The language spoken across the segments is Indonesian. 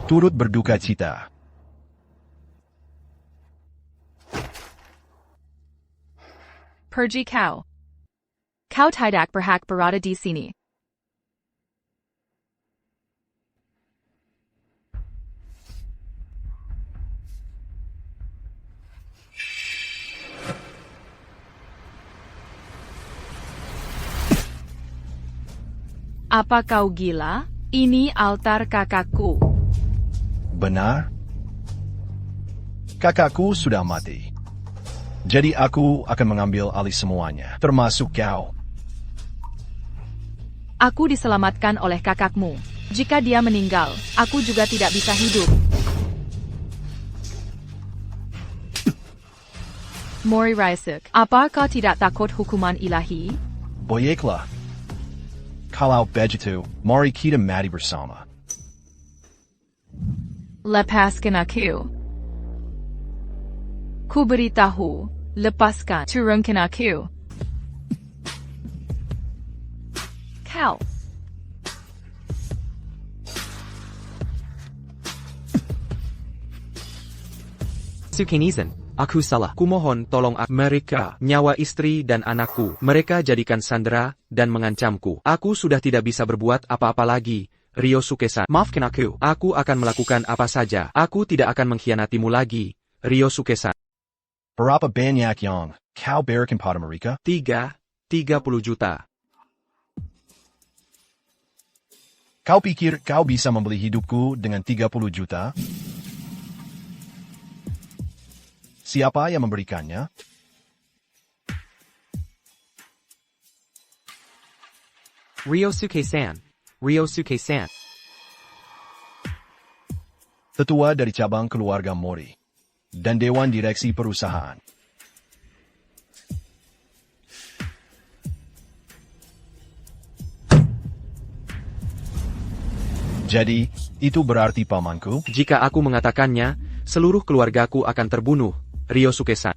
Turut berduka cita. Pergi kau. Kau tidak berhak berada di sini. Apa kau gila? Ini altar kakakku. Benar? Kakakku sudah mati. Jadi aku akan mengambil alih semuanya, termasuk kau. Aku diselamatkan oleh kakakmu. Jika dia meninggal, aku juga tidak bisa hidup. Mori Raisuk, apa kau tidak takut hukuman ilahi? Baiklah. Kalau begitu, mari kita mati bersama. Lepaskan aku. Ku beritahu, lepaskan, turunkan aku. Kau. Sukinizan, aku salah. Kumohon tolong mereka, nyawa istri dan anakku. Mereka jadikan sandera dan mengancamku. Aku sudah tidak bisa berbuat apa-apa lagi. Ryosuke-san, maafkan aku. Aku akan melakukan apa saja. Aku tidak akan mengkhianatimu lagi. Ryosuke-san. Berapa banyak yang kau berikan pada mereka? 30 juta. Kau pikir kau bisa membeli hidupku dengan 30 juta? Siapa yang memberikannya? Ryosuke-san. Ryosuke-san. Tetua dari cabang keluarga Mori dan Dewan Direksi Perusahaan. Jadi, itu berarti pamanku? Jika aku mengatakannya, seluruh keluargaku akan terbunuh. Ryosuke-san.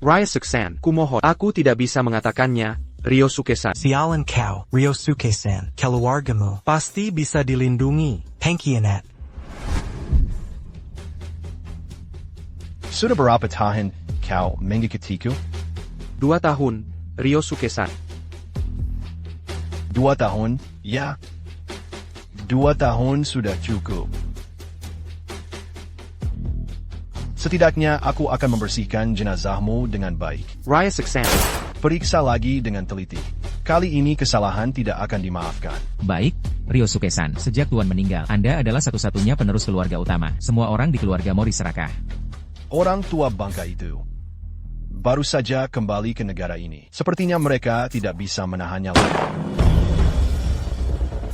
Ryosuke-san, kumohon. Aku tidak bisa mengatakannya. Ryosuke-san. Sialan kau, Ryosuke-san, keluargamu pasti bisa dilindungi. Pengkhianat. Sudah berapa tahun kau mengikutiku? 2 tahun, Ryosuke-san. 2 tahun, ya. 2 tahun sudah cukup. Setidaknya aku akan membersihkan jenazahmu dengan baik. Ryosuke-san. Periksa lagi dengan teliti. Kali ini kesalahan tidak akan dimaafkan. Baik, Ryosuke-san, sejak Tuan meninggal, Anda adalah satu-satunya penerus keluarga utama. Semua orang di keluarga Mori serakah. Orang tua bangka itu baru saja kembali ke negara ini. Sepertinya mereka tidak bisa menahannya lagi.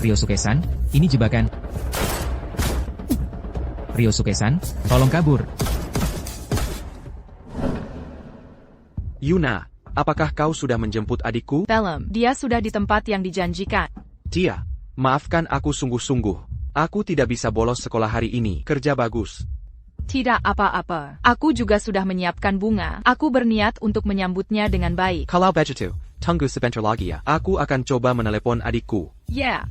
Ryosuke-san, ini jebakan. Ryosuke-san, tolong kabur. Yuna, apakah kau sudah menjemput adikku? Belum, dia sudah di tempat yang dijanjikan. Dia, maafkan aku sungguh-sungguh. Aku tidak bisa bolos sekolah hari ini. Kerja bagus. Tidak apa-apa. Aku juga sudah menyiapkan bunga. Aku berniat untuk menyambutnya dengan baik. Kalau begitu, tunggu sebentar lagi ya. Aku akan coba menelepon adikku. Ya.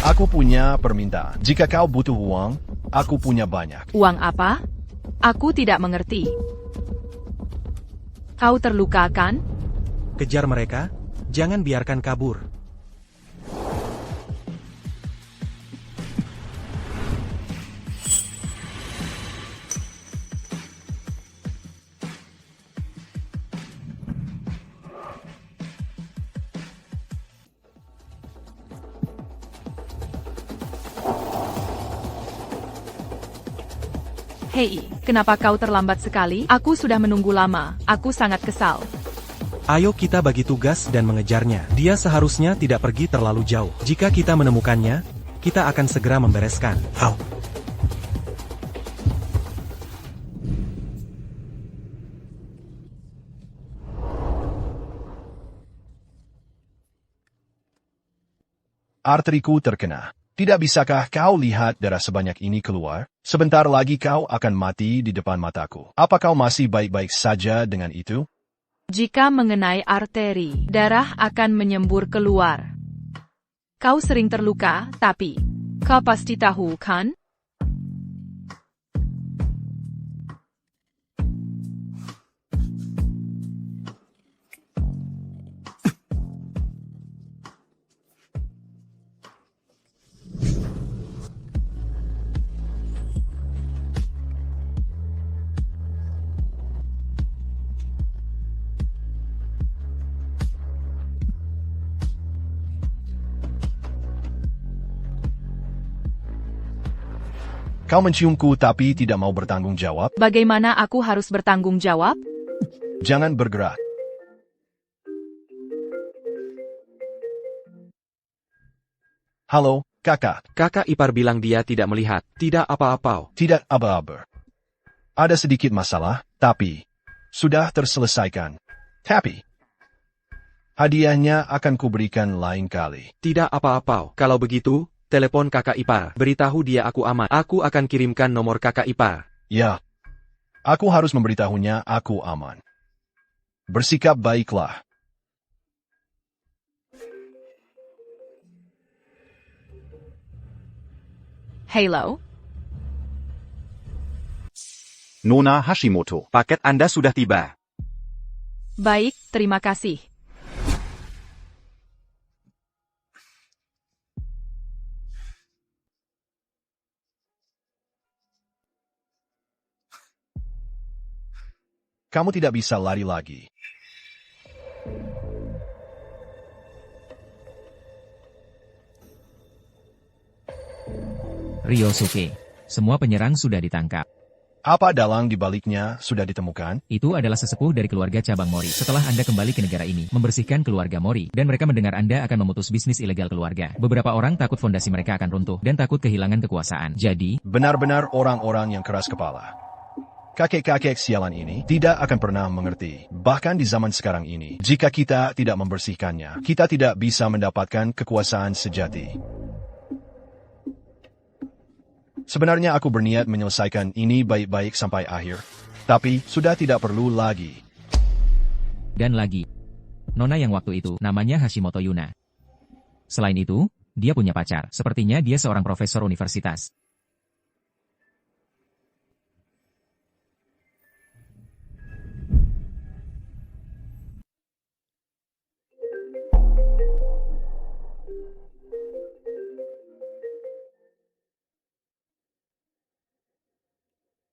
Aku punya permintaan. Jika kau butuh uang, aku punya banyak. Uang apa? Aku tidak mengerti. Kau terluka kan? Kejar mereka, jangan biarkan kabur. Hei, kenapa kau terlambat sekali? Aku sudah menunggu lama. Aku sangat kesal. Ayo kita bagi tugas dan mengejarnya. Dia seharusnya tidak pergi terlalu jauh. Jika kita menemukannya, kita akan segera membereskan. Au. Arteriku terkena. Tidak bisakah kau lihat darah sebanyak ini keluar? Sebentar lagi kau akan mati di depan mataku. Apa kau masih baik-baik saja dengan itu? Jika mengenai arteri, darah akan menyembur keluar. Kau sering terluka, tapi kau pasti tahu, kan? Kau menciumku tapi tidak mau bertanggung jawab? Bagaimana aku harus bertanggung jawab? Jangan bergerak. Halo, kakak. Kakak ipar bilang dia tidak melihat, tidak apa-apa. Tidak aba-aba. Ada sedikit masalah, tapi sudah terselesaikan. Tapi hadiahnya akan kuberikan lain kali. Tidak apa-apa. Kalau begitu, telepon kakak ipar. Beritahu dia aku aman. Aku akan kirimkan nomor kakak ipar. Ya, aku harus memberitahunya aku aman. Bersikap baiklah. Halo? Nona Hashimoto. Paket Anda sudah tiba. Baik, terima kasih. Kamu tidak bisa lari lagi. Ryosuke. Semua penyerang sudah ditangkap. Apa dalang di baliknya sudah ditemukan? Itu adalah sesepuh dari keluarga cabang Mori. Setelah Anda kembali ke negara ini, membersihkan keluarga Mori, dan mereka mendengar Anda akan memutus bisnis ilegal keluarga. Beberapa orang takut fondasi mereka akan runtuh, dan takut kehilangan kekuasaan. Jadi, Benar-benar orang-orang yang keras kepala. Kakek-kakek sialan ini tidak akan pernah mengerti. Bahkan di zaman sekarang ini, jika kita tidak membersihkannya, kita tidak bisa mendapatkan kekuasaan sejati. Sebenarnya aku berniat menyelesaikan ini baik-baik sampai akhir. Tapi, sudah tidak perlu lagi. dan lagi. Nona yang waktu itu, namanya Hashimoto Yuna. Selain itu, dia punya pacar. Sepertinya dia seorang profesor universitas.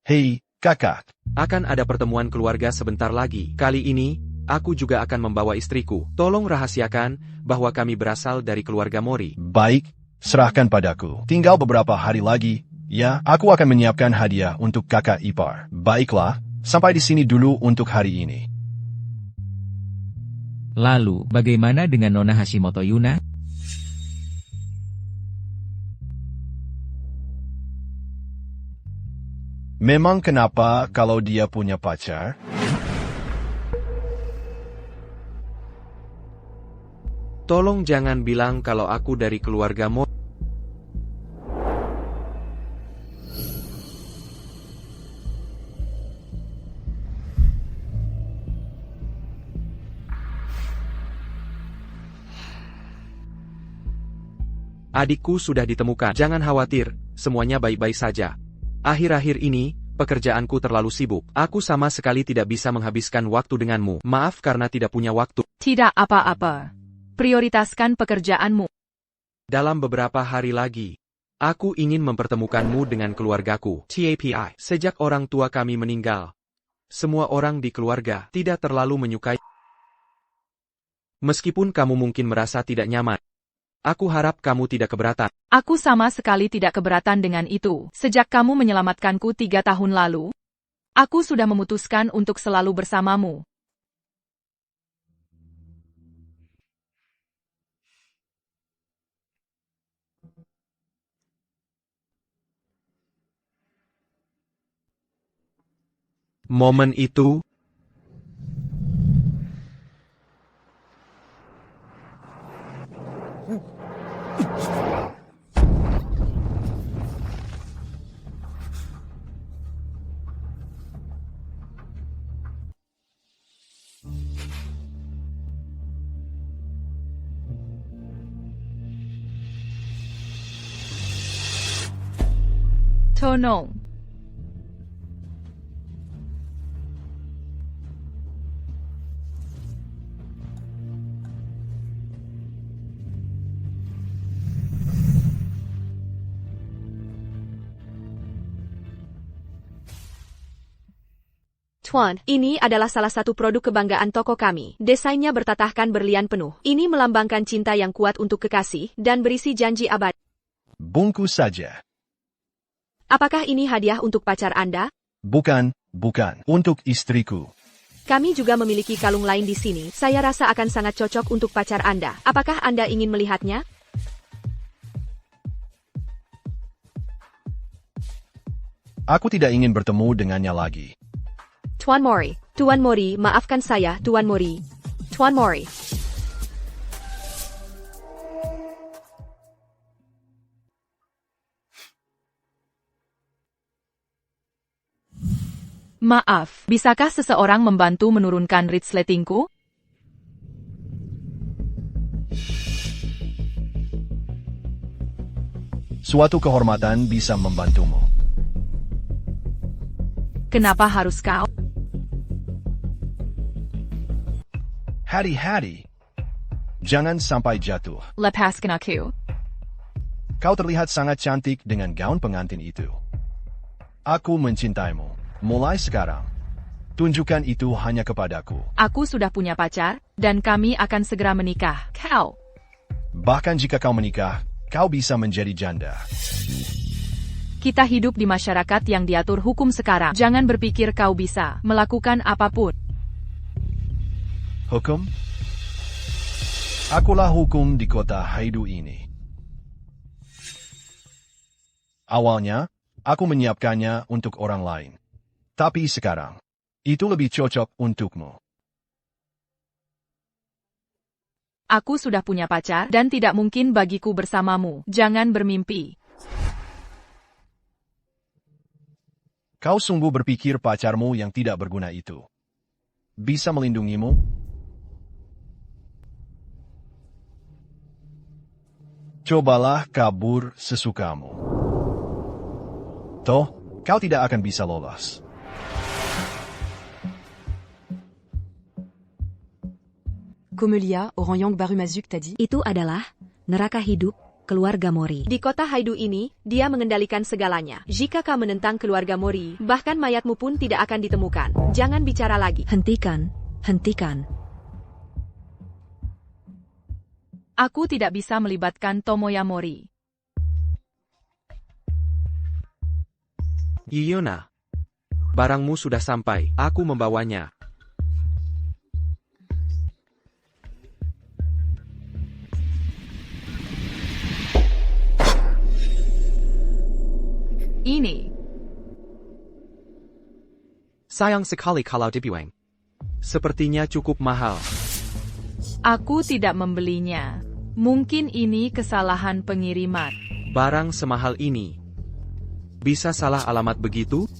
Hei, kakak. Akan ada pertemuan keluarga sebentar lagi. Kali ini, aku juga akan membawa istriku. Tolong rahasiakan bahwa kami berasal dari keluarga Mori. Baik, serahkan padaku. Tinggal beberapa hari lagi. Ya, aku akan menyiapkan hadiah untuk kakak ipar. Baiklah, sampai di sini dulu untuk hari ini. Lalu, bagaimana dengan Nona Hashimoto Yuna? Memang kenapa kalau dia punya pacar? Tolong jangan bilang kalau aku dari keluarga Mori. Adikku sudah ditemukan. Jangan khawatir, semuanya baik-baik saja. Akhir-akhir ini, pekerjaanku terlalu sibuk. Aku sama sekali tidak bisa menghabiskan waktu denganmu. Maaf karena tidak punya waktu. Tidak apa-apa. Prioritaskan pekerjaanmu. Dalam beberapa hari lagi, aku ingin mempertemukanmu dengan keluargaku. TAPI. Sejak orang tua kami meninggal, semua orang di keluarga tidak terlalu menyukai. Meskipun kamu mungkin merasa tidak nyaman, aku harap kamu tidak keberatan. Aku sama sekali tidak keberatan dengan itu. Sejak kamu menyelamatkanku 3 tahun lalu, aku sudah memutuskan untuk selalu bersamamu. Momen itu, Tolong. Tuan, ini adalah salah satu produk kebanggaan toko kami. Desainnya bertatahkan berlian penuh. Ini melambangkan cinta yang kuat untuk kekasih dan berisi janji abadi. Bungkus saja. Apakah ini hadiah untuk pacar Anda? Bukan, untuk istriku. Kami juga memiliki kalung lain di sini. Saya rasa akan sangat cocok untuk pacar Anda. Apakah Anda ingin melihatnya? Aku tidak ingin bertemu dengannya lagi. Tuan Mori, maafkan saya, Tuan Mori. Tuan Mori. Maaf, bisakah seseorang membantu menurunkan resletingku? Suatu kehormatan bisa membantumu. Kenapa harus kau? Hati-hati. Jangan sampai jatuh. Lepaskan aku. Kau terlihat sangat cantik dengan gaun pengantin itu. Aku mencintaimu. Mulai sekarang. Tunjukkan itu hanya kepadaku. Aku sudah punya pacar, dan kami akan segera menikah. Kau. Bahkan jika kau menikah, kau bisa menjadi janda. Kita hidup di masyarakat yang diatur hukum sekarang. Jangan berpikir kau bisa melakukan apapun. Hukum? Akulah hukum di kota Haidu ini. Awalnya, aku menyiapkannya untuk orang lain. Tapi sekarang, itu lebih cocok untukmu. Aku sudah punya pacar, dan tidak mungkin bagiku bersamamu. Jangan bermimpi. Kau sungguh berpikir pacarmu yang tidak berguna itu bisa melindungimu? Cobalah kabur sesukamu. Toh, kau tidak akan bisa lolos. Comelia, Oranyang Barumazuk tadi. Itu adalah neraka hidup keluarga Mori. Di kota Haidu ini, dia mengendalikan segalanya. Jika kau menentang keluarga Mori, bahkan mayatmu pun tidak akan ditemukan. Jangan bicara lagi. Hentikan. Aku tidak bisa melibatkan Tomoya Mori. Yuna. Barangmu sudah sampai. Aku membawanya. Ini. Sayang sekali kalau dibuang. Sepertinya cukup mahal. Aku tidak membelinya. Mungkin ini kesalahan pengiriman. Barang semahal ini. Bisa salah alamat begitu?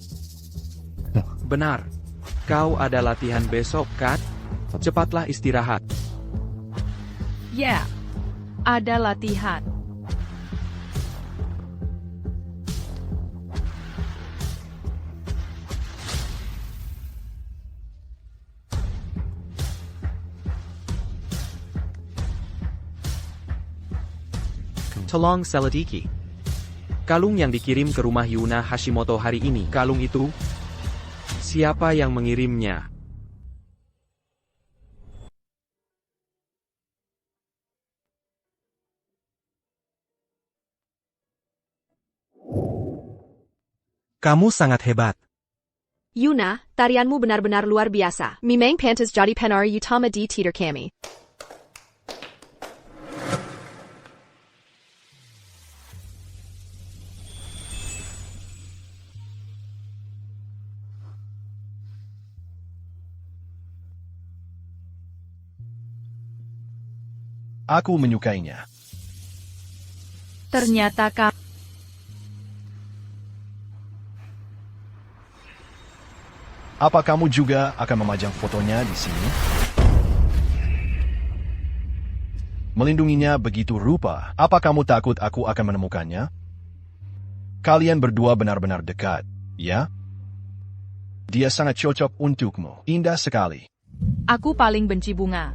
Benar. Kau ada latihan besok, kan? Cepatlah istirahat. Ya, ada latihan. Tolong selidiki. Kalung yang dikirim ke rumah Yuna Hashimoto hari ini. Kalung itu? Siapa yang mengirimnya? Kamu sangat hebat. Yuna, tarianmu benar-benar luar biasa. Mimeng pantas jadi penari utama di teater kami. Aku menyukainya. Ternyata kamu. Apa kamu juga akan memajang fotonya di sini? Melindunginya begitu rupa. Apa kamu takut aku akan menemukannya? Kalian berdua benar-benar dekat, ya? Dia sangat cocok untukmu. Indah sekali. Aku paling benci bunga.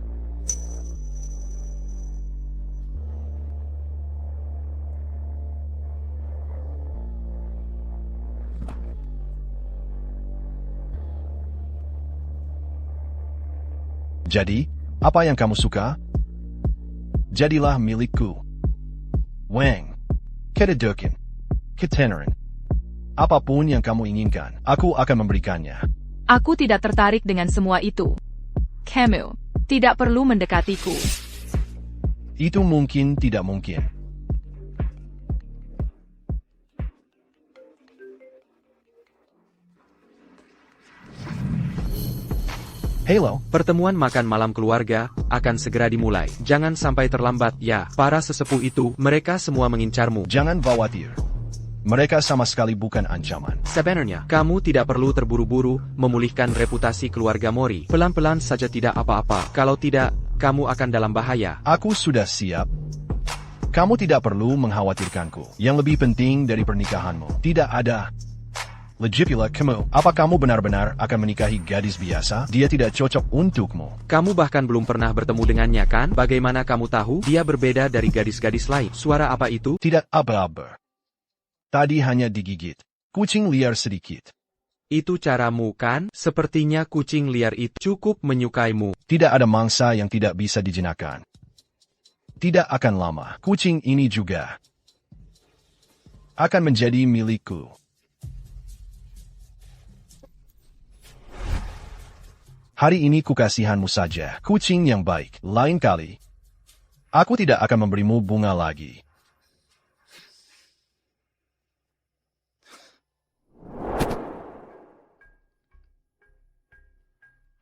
Jadi, apa yang kamu suka? Jadilah milikku. Wang, kedudukan, ketenaran. Apapun yang kamu inginkan, aku akan memberikannya. Aku tidak tertarik dengan semua itu. Kamu tidak perlu mendekatiku. Itu mungkin tidak mungkin. Halo, Pertemuan makan malam keluarga akan segera dimulai. Jangan sampai terlambat ya. Para sesepuh itu, mereka semua mengincarmu. jangan khawatir. Mereka sama sekali bukan ancaman. Sebenarnya, kamu tidak perlu terburu-buru memulihkan reputasi keluarga Mori. Pelan-pelan saja, tidak apa-apa. Kalau tidak, kamu akan dalam bahaya. Aku sudah siap. Kamu tidak perlu mengkhawatirkanku. Yang lebih penting dari pernikahanmu, tidak ada. Lagipula kamu, apa kamu benar-benar akan menikahi gadis biasa? Dia tidak cocok untukmu. Kamu bahkan belum pernah bertemu dengannya kan? Bagaimana kamu tahu dia berbeda dari gadis-gadis lain? Suara apa itu? Tidak apa-apa. Tadi hanya digigit. Kucing liar sedikit. Itu caramu kan? Sepertinya kucing liar itu cukup menyukaimu. Tidak ada mangsa yang tidak bisa dijinakkan. Tidak akan lama. Kucing ini juga akan menjadi milikku. Hari ini kukasihanmu saja, kucing yang baik. Lain kali, aku tidak akan memberimu bunga lagi.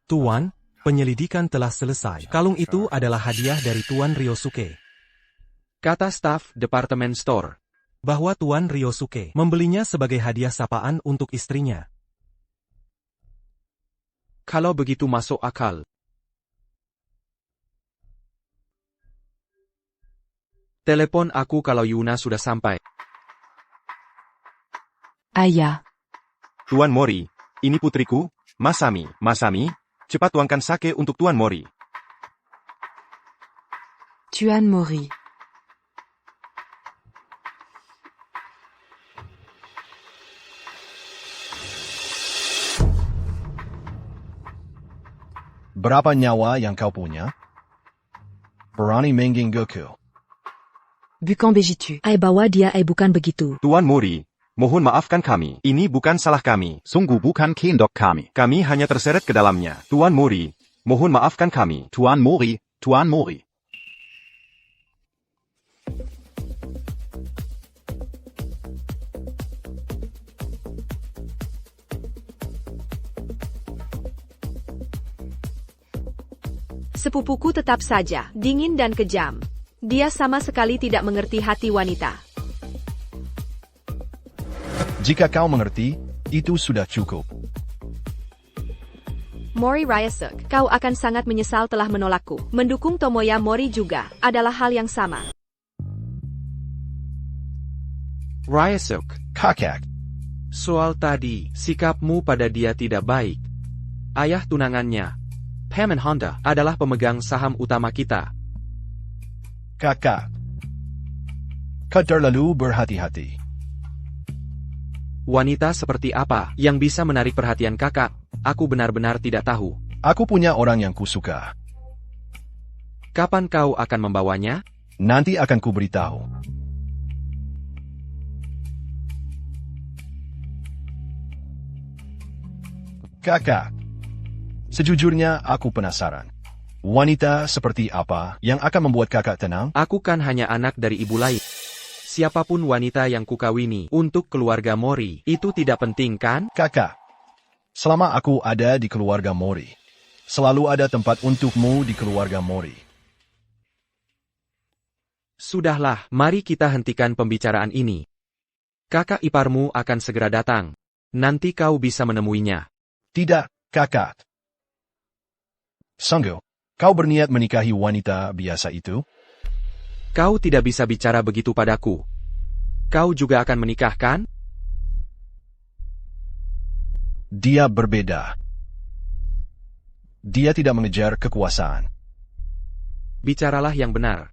Tuan, penyelidikan telah selesai. Kalung itu adalah hadiah dari Tuan Ryosuke. Kata staf Departemen Store. Bahwa Tuan Ryosuke membelinya sebagai hadiah sapaan untuk istrinya. Kalau begitu masuk akal. Telepon aku kalau Yuna sudah sampai. Aya. Tuan Mori, ini putriku, Masami. Masami, cepat tuangkan sake untuk Tuan Mori. Tuan Mori. Berapa nyawa yang kau punya? Berani menggangguku. Bukan begitu. Bawa dia, bukan begitu. Tuan Mori, mohon maafkan kami. Ini bukan salah kami. Sungguh bukan kehendak kami. Kami hanya terseret ke dalamnya. Tuan Mori, mohon maafkan kami. Tuan Mori, Tuan Mori. Sepupuku tetap saja dingin dan kejam. Dia sama sekali tidak mengerti hati wanita. Jika kau mengerti, itu sudah cukup. Mori Ryusuk, kau akan sangat menyesal telah menolakku. Mendukung Tomoya Mori juga adalah hal yang sama. Ryusuk, Kakak, soal tadi, sikapmu pada dia tidak baik. Ayah tunangannya, Paman Honda, adalah pemegang saham utama kita. kakak. Kau terlalu berhati-hati. Wanita seperti apa yang bisa menarik perhatian kakak? Aku benar-benar tidak tahu. Aku punya orang yang kusuka. Kapan kau akan membawanya? Nanti akan kuberitahu. Kakak, sejujurnya aku penasaran. Wanita seperti apa yang akan membuat kakak tenang? Aku kan hanya anak dari ibu lain. Siapapun wanita yang kukawini untuk keluarga Mori, itu tidak penting kan? Kakak, selama aku ada di keluarga Mori, selalu ada tempat untukmu di keluarga Mori. Sudahlah, mari kita hentikan pembicaraan ini. Kakak iparmu akan segera datang. Nanti kau bisa menemuinya. Tidak, kakak. Sungguh, kau berniat menikahi wanita biasa itu? Kau tidak bisa bicara begitu padaku. Kau juga akan menikah kan? Dia berbeda. Dia tidak mengejar kekuasaan. Bicaralah yang benar.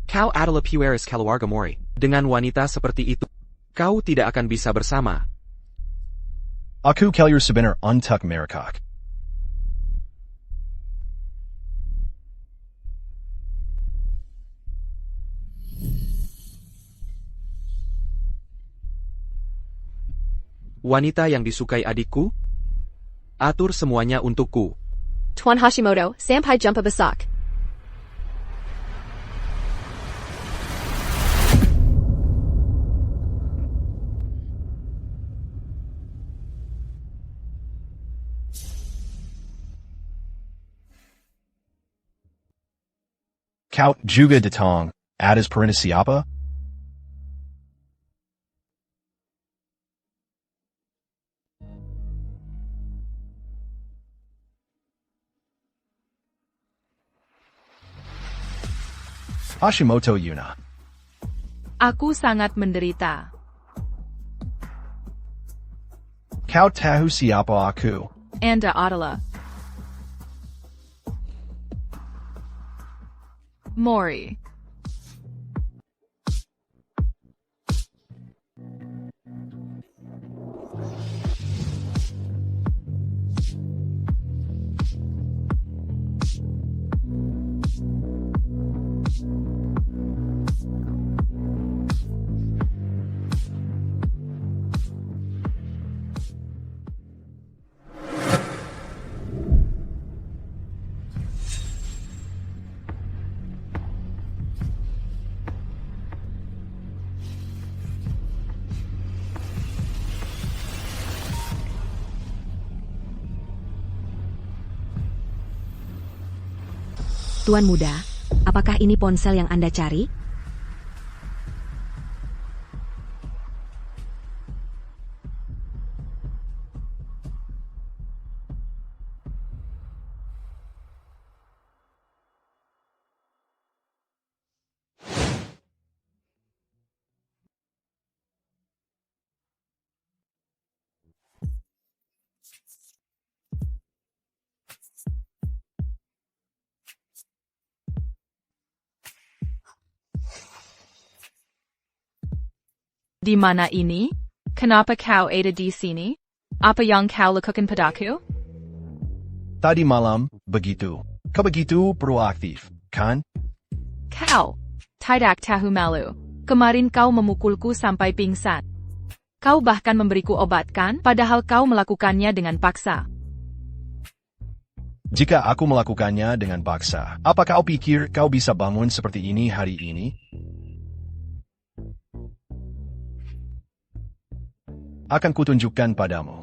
Kau adalah pewaris keluarga Mori. Dengan wanita seperti itu, kau tidak akan bisa bersama. Aku keluar sebenar untuk merekak. Wanita yang disukai adikku? Atur semuanya untukku. Tuan Hashimoto, sampai jumpa besok. Kau juga datang atas perintah siapa? Hashimoto Yuna. Aku sangat menderita. Kau tahu siapa aku? Anda adalah Mori. Tuan muda, apakah ini ponsel yang Anda cari? Di mana ini? Kenapa kau ada di sini? Apa yang kau lakukan padaku? Tadi malam, begitu. Kau begitu proaktif, kan? Kau tidak tahu malu. Kemarin kau memukulku sampai pingsan. Kau bahkan memberiku obat kan? Padahal kau melakukannya dengan paksa. Jika aku melakukannya dengan paksa, apa kau pikir kau bisa bangun seperti ini hari ini? Akan kutunjukkan padamu.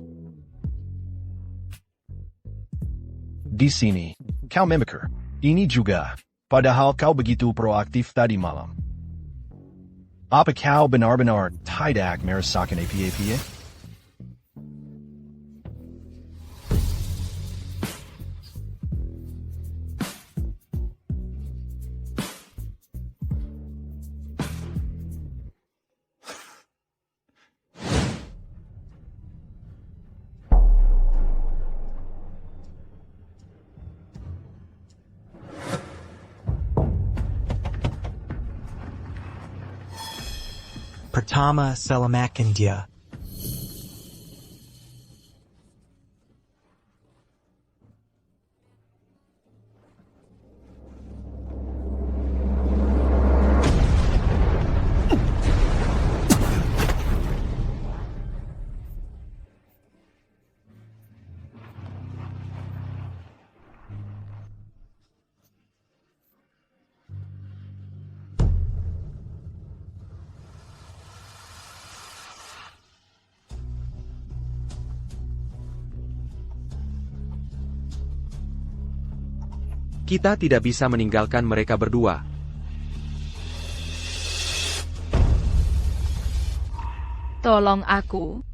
Di sini, kau memikir. Ini juga. Padahal kau begitu proaktif tadi malam. Apa kau benar-benar tidak merasakan apa-apa? Pertama selamatkan dia. Kita tidak bisa meninggalkan mereka berdua. Tolong aku.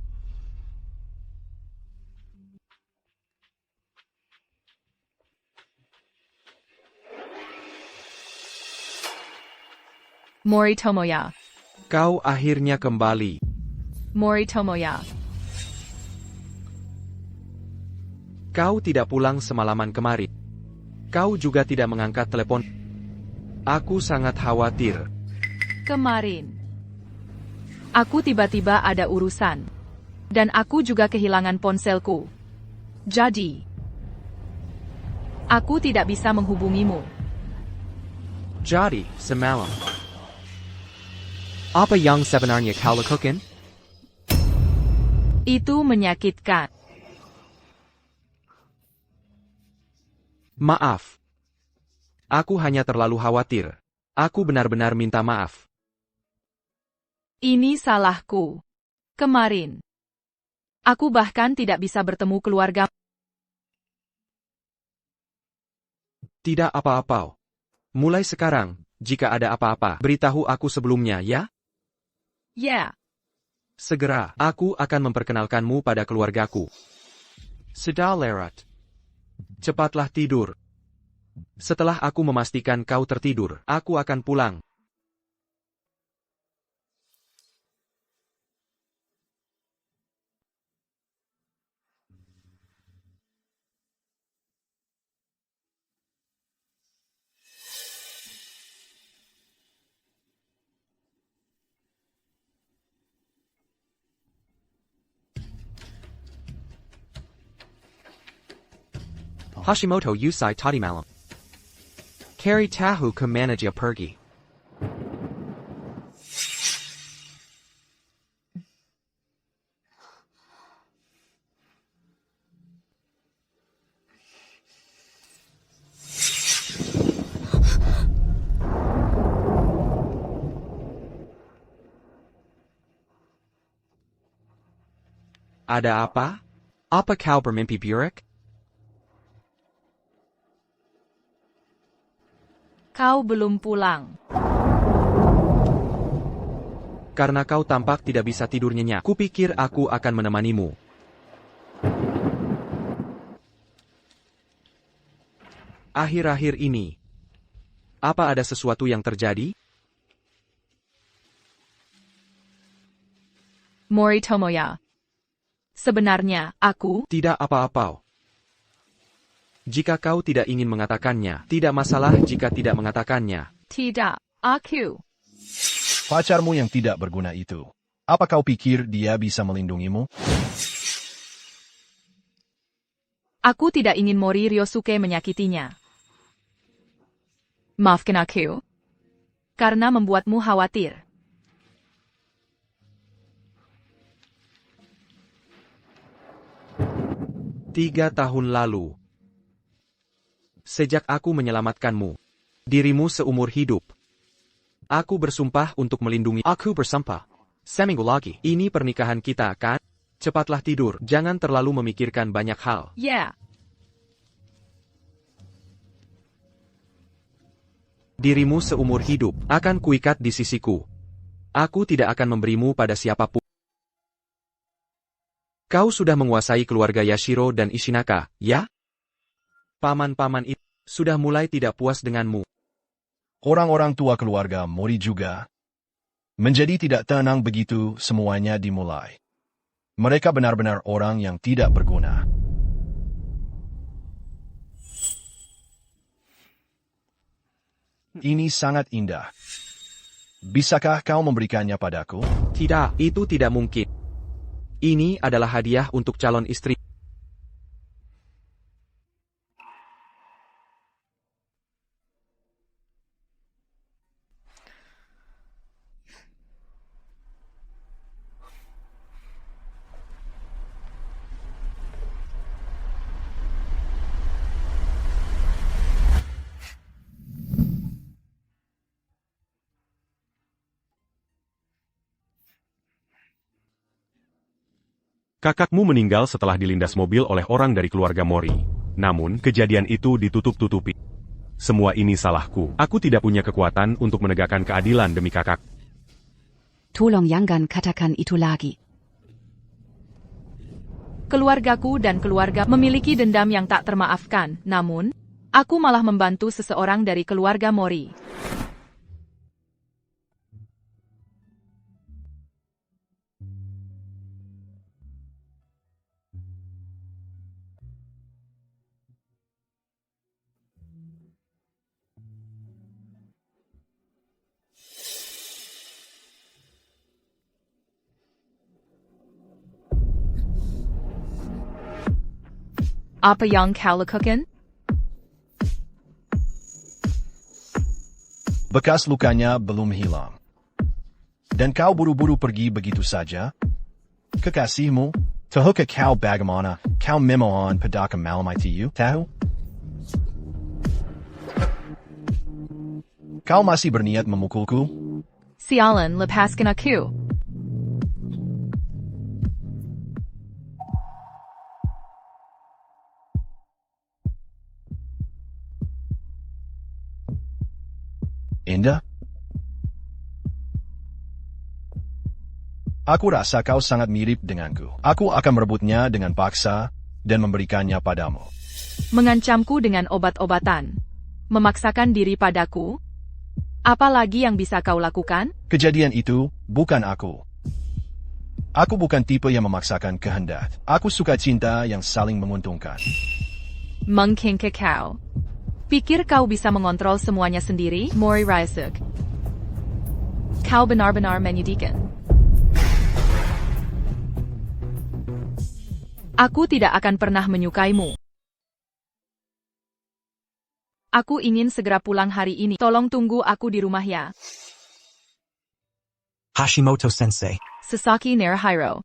Mori Tomoya. Kau akhirnya kembali. Mori Tomoya. Kau tidak pulang semalaman kemarin. Kau juga tidak mengangkat telepon. Aku sangat khawatir. Kemarin, aku tiba-tiba ada urusan. Dan aku juga kehilangan ponselku. Jadi, aku tidak bisa menghubungimu. Jadi, semalam. Apa yang sebenarnya kau lakukan? Itu menyakitkan. Maaf. Aku hanya terlalu khawatir. Aku benar-benar minta maaf. Ini salahku. Kemarin, aku bahkan tidak bisa bertemu keluarga. Tidak apa-apa. Mulai sekarang, jika ada apa-apa, beritahu aku sebelumnya ya. Ya, Segera, aku akan memperkenalkanmu pada keluargaku. Sudah lewat. Cepatlah tidur. Setelah aku memastikan kau tertidur, aku akan pulang. Hashimoto Usai Tadi Malam. Kari tahu ke manajer pergi. Ada apa? Apa kau bermimpi buruk? kau belum pulang. Karena kau tampak tidak bisa tidur nyenyak, kupikir aku akan menemanimu. Akhir-akhir ini, apa ada sesuatu yang terjadi? Mori Tomoya. Sebenarnya, aku... Tidak apa-apa. Jika kau tidak ingin mengatakannya, tidak masalah jika tidak mengatakannya. Tidak, aku. Pacarmu yang tidak berguna itu. Apa kau pikir dia bisa melindungimu? Aku tidak ingin Mori Ryosuke menyakitinya. Maafkan aku. Karena membuatmu khawatir. Tiga tahun lalu. Sejak aku menyelamatkanmu. Dirimu seumur hidup. Aku bersumpah untuk melindungi. Aku bersumpah. Seminggu lagi. Ini pernikahan kita, kan? Cepatlah tidur. Jangan terlalu memikirkan banyak hal. Ya. Dirimu seumur hidup. Akan kuikat di sisiku. Aku tidak akan memberimu pada siapapun. Kau sudah menguasai keluarga Yashiro dan Ishinaka, ya? Paman-paman itu sudah mulai tidak puas denganmu. Orang-orang tua keluarga Mori juga. Menjadi tidak tenang begitu semuanya dimulai. Mereka benar-benar orang yang tidak berguna. Ini sangat indah. Bisakah kau memberikannya padaku? Tidak, itu tidak mungkin. Ini adalah hadiah untuk calon istri. Kakakmu meninggal setelah dilindas mobil oleh orang dari keluarga Mori. Namun, kejadian itu ditutup-tutupi. Semua ini salahku. Aku tidak punya kekuatan untuk menegakkan keadilan demi kakak. Tolong jangan katakan itu lagi. Keluargaku dan keluarga memiliki dendam yang tak termaafkan. Namun, aku malah membantu seseorang dari keluarga Mori. Apa yang kau lakukan? Bekas lukanya belum hilang. Dan kau buru-buru pergi begitu saja? Kekasihmu, tahukah kau bagaimana kau memohon pada malam itu? Tahu? Kau masih berniat memukulku? Sialan, lepaskan aku. Indah? Aku rasa kau sangat mirip denganku. Aku akan merebutnya dengan paksa dan memberikannya padamu. Mengancamku dengan obat-obatan. Memaksakan diri padaku. Apa lagi yang bisa kau lakukan? Kejadian itu bukan aku. Aku bukan tipe yang memaksakan kehendak. Aku suka cinta yang saling menguntungkan. Mengkengke kau. Pikir kau bisa mengontrol semuanya sendiri? Mori Ryusuk. Kau benar-benar menyedihkan. Aku tidak akan pernah menyukaimu. Aku ingin segera pulang hari ini. Tolong tunggu aku di rumah ya. Hashimoto Sensei. Sasaki Naruhiro.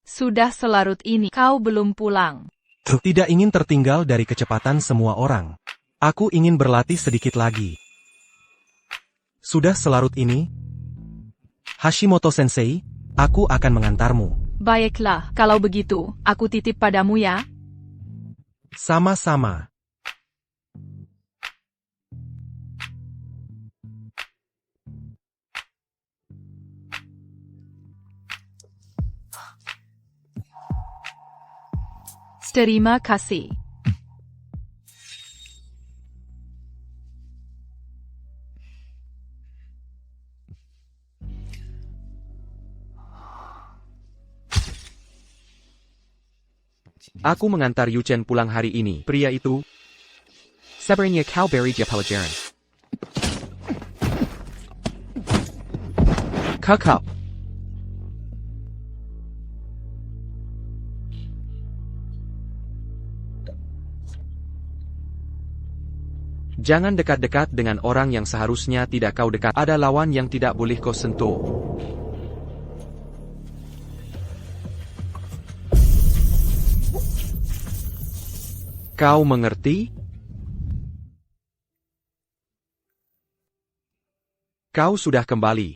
Sudah selarut ini kau belum pulang. Tidak ingin tertinggal dari kecepatan semua orang. Aku ingin berlatih sedikit lagi. Sudah selarut ini? Hashimoto Sensei, aku akan mengantarmu. Baiklah, kalau begitu, aku titip padamu ya. Sama-sama. Terima kasih. Aku mengantar Yuchen pulang hari ini. Pria itu sebenarnya kau beri dia pelajaran. Kakak. Jangan dekat-dekat dengan orang yang seharusnya tidak kau dekat. Ada lawan yang tidak boleh kau sentuh. Kau mengerti? Kau sudah kembali.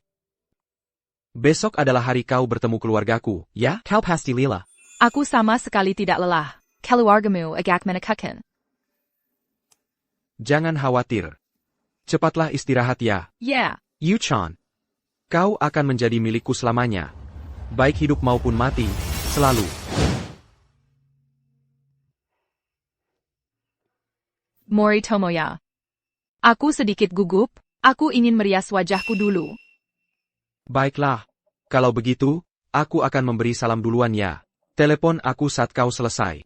Besok adalah hari kau bertemu keluargaku, ya? Kau pasti lila. Aku sama sekali tidak lelah. Keluargamu agak menakutkan. Jangan khawatir. Cepatlah istirahat ya. Ya. Yuchan. Kau akan menjadi milikku selamanya. Baik hidup maupun mati, selalu. Mori Tomoya. Aku sedikit gugup, aku ingin merias wajahku dulu. Baiklah. Kalau begitu, aku akan memberi salam duluan ya. Telepon aku saat kau selesai.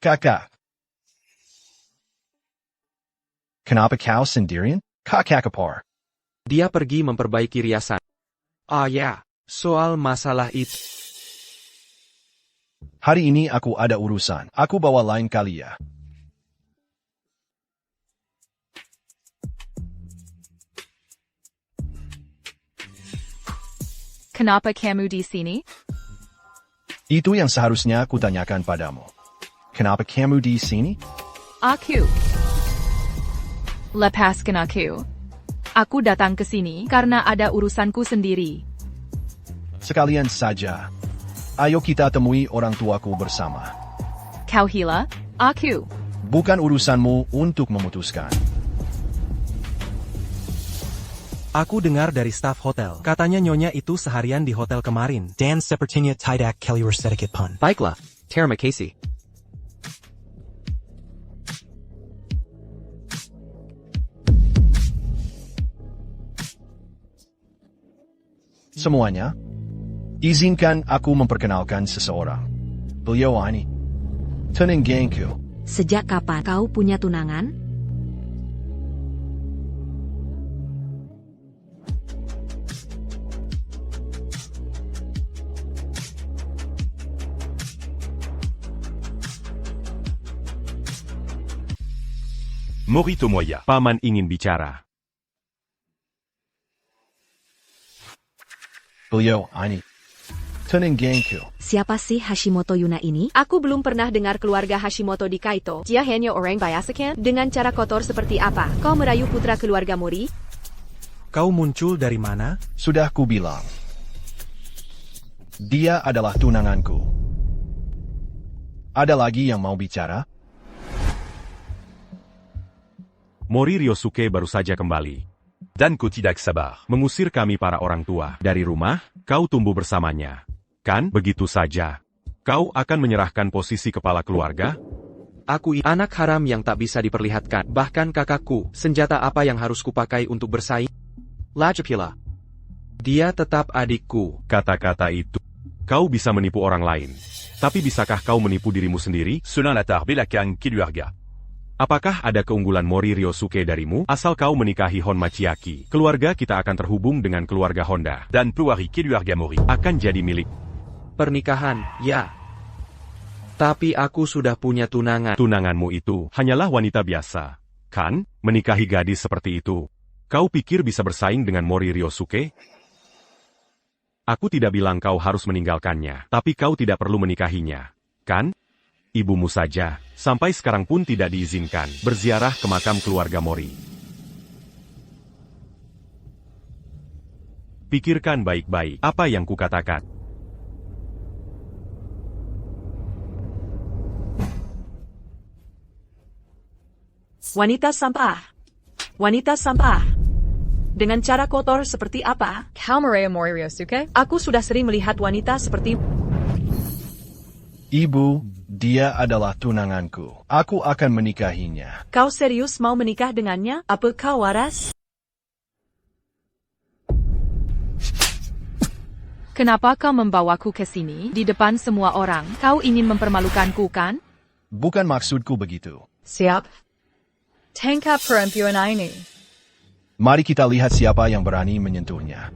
Kakak. Kenapa kau sendirian? Kakak apar. Dia pergi memperbaiki riasan. Ah ya, soal masalah itu. Hari ini aku ada urusan. Aku bawa lain kali ya. Kenapa kamu di sini? Itu yang seharusnya kutanyakan padamu. Kenapa kamu di sini? Aku. Lepaskan aku. Aku datang ke sini karena ada urusanku sendiri. Sekalian saja. Ayo kita temui orang tuaku bersama. Kau hila? Aku. Bukan urusanmu untuk memutuskan. Aku dengar dari staf hotel. Katanya nyonya itu seharian di hotel kemarin. Dan sepertinya tidak keluar sedikit pun. Baiklah, terima kasih. Semuanya, izinkan aku memperkenalkan seseorang. Beliau ini. Tunanganku. Sejak kapan kau punya tunangan? Mori Tomoya. Paman ingin bicara. Beliau ini. Tuning gengku. Siapa sih Hashimoto Yuna ini? Aku belum pernah dengar keluarga Hashimoto di Kaito. Dia hanya orang biasa kan? Dengan cara kotor seperti apa? Kau merayu putra keluarga Mori? Kau muncul dari mana? Sudah kubilang. Dia adalah tunanganku. Ada lagi yang mau bicara? Mori Ryosuke baru saja kembali. Dan ku tidak sabar. Mengusir kami para orang tua. Dari rumah, kau tumbuh bersamanya. Kan, begitu saja. Kau akan menyerahkan posisi kepala keluarga? Aku anak haram yang tak bisa diperlihatkan. Bahkan kakakku, senjata apa yang harus kupakai untuk bersaing? Lajapila. Dia tetap adikku. Kata-kata itu. Kau bisa menipu orang lain. Tapi bisakah kau menipu dirimu sendiri? Cela latar belakan keluarga. Apakah ada keunggulan Mori Ryosuke darimu? Asal kau menikahi Hon Machiaki, keluarga kita akan terhubung dengan keluarga Honda. Dan peluari keluarga Mori. Akan jadi milik. Pernikahan, ya. Tapi aku sudah punya tunangan. Tunanganmu itu hanyalah wanita biasa. Kan, menikahi gadis seperti itu. Kau pikir bisa bersaing dengan Mori Ryosuke? Aku tidak bilang kau harus meninggalkannya, tapi kau tidak perlu menikahinya. Kan? Ibumu saja, sampai sekarang pun tidak diizinkan berziarah ke makam keluarga Mori. Pikirkan baik-baik apa yang kukatakan. Wanita sampah. Wanita sampah. Dengan cara kotor seperti apa? Kau Maria Mori Ryosuke? Aku sudah sering melihat wanita seperti... Ibu, dia adalah tunanganku. Aku akan menikahinya. Kau serius mau menikah dengannya? Apa kau waras? Kenapa kau membawaku ke sini di depan semua orang? Kau ingin mempermalukanku kan? Bukan maksudku begitu. Siap. Tangkap perempuan ini. Mari kita lihat siapa yang berani menyentuhnya.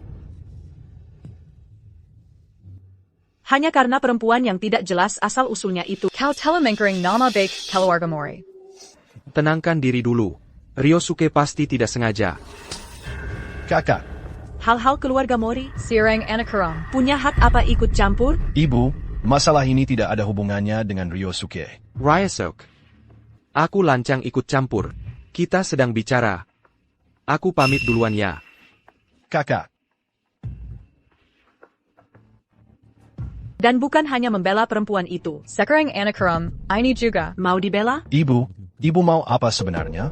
Hanya karena perempuan yang tidak jelas asal-usulnya itu. Kau telah mengkering nama baik keluarga Mori. Tenangkan diri dulu. Ryosuke pasti tidak sengaja. Kakak. Hal-hal keluarga Mori. Sireng anak haram. Punya hak apa ikut campur? Ibu, masalah ini tidak ada hubungannya dengan Ryosuke. Ryosuk. Aku lancang ikut campur. Kita sedang bicara. Aku pamit duluan ya. Kakak. Dan bukan hanya membela perempuan itu. Sekarang anak haram, ini juga. Mau dibela? Ibu mau apa sebenarnya?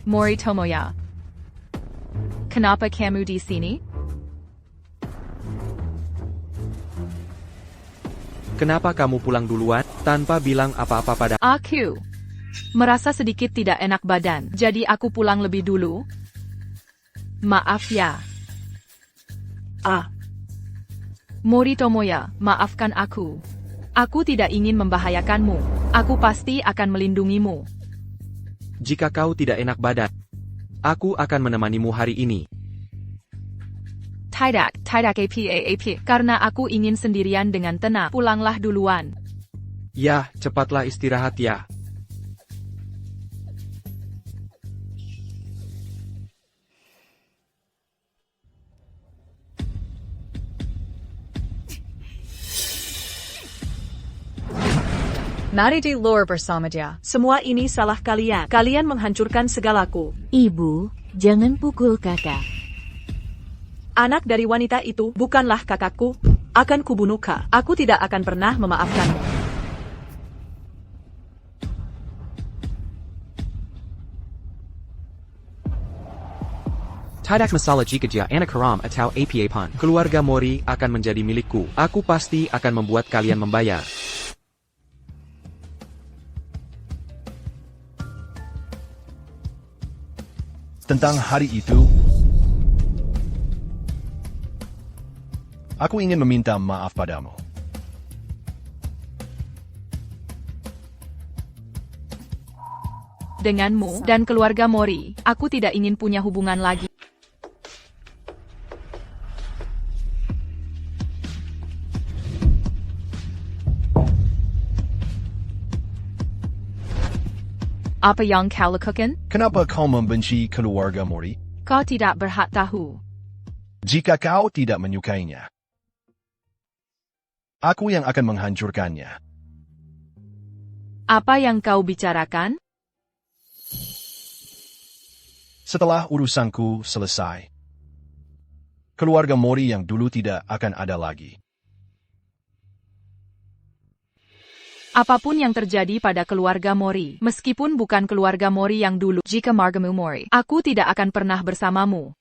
Mori Tomoya. Kenapa kamu di sini? Kenapa kamu pulang duluan, tanpa bilang apa-apa pada... Aku merasa sedikit tidak enak badan, jadi aku pulang lebih dulu. Maaf ya. Mori Tomoya, maafkan aku. Aku tidak ingin membahayakanmu. Aku pasti akan melindungimu. Jika kau tidak enak badan, aku akan menemanimu hari ini. Tidak apa. Karena aku ingin sendirian dengan tenang. Pulanglah duluan. Ya, cepatlah istirahat ya. Mari di luar bersama dia. Semua ini salah kalian. Kalian menghancurkan segalaku. Ibu, jangan pukul kakak. Anak dari wanita itu bukanlah kakakku. Akan kubunuh kau. Aku tidak akan pernah memaafkanmu. Tidak masalah jika dia anak haram atau apa pun. Keluarga Mori akan menjadi milikku. Aku pasti akan membuat kalian membayar. Tentang hari itu, aku ingin meminta maaf padamu. Denganmu dan keluarga Mori, aku tidak ingin punya hubungan lagi. Apa yang kau lakukan? Kenapa kau membenci keluarga Mori? Kau tidak berhak tahu. Jika kau tidak menyukainya, aku yang akan menghancurkannya. Apa yang kau bicarakan? Setelah urusanku selesai, keluarga Mori yang dulu tidak akan ada lagi. Apapun yang terjadi pada keluarga Mori, meskipun bukan keluarga Mori yang dulu, jika margamu Mori, aku tidak akan pernah bersamamu.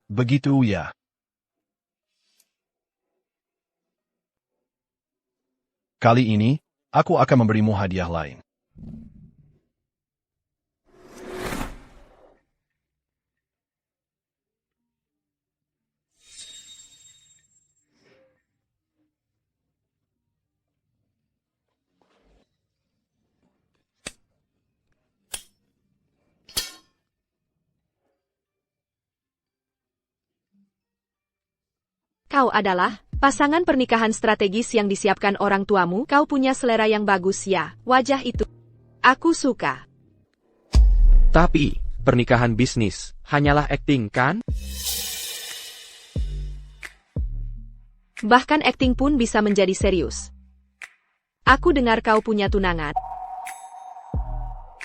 Begitu ya. Kali ini, aku akan memberimu hadiah lain. Kau adalah pasangan pernikahan strategis yang disiapkan orang tuamu. Kau punya selera yang bagus ya. Wajah itu. Aku suka. Tapi, pernikahan bisnis hanyalah akting kan? Bahkan akting pun bisa menjadi serius. Aku dengar kau punya tunangan.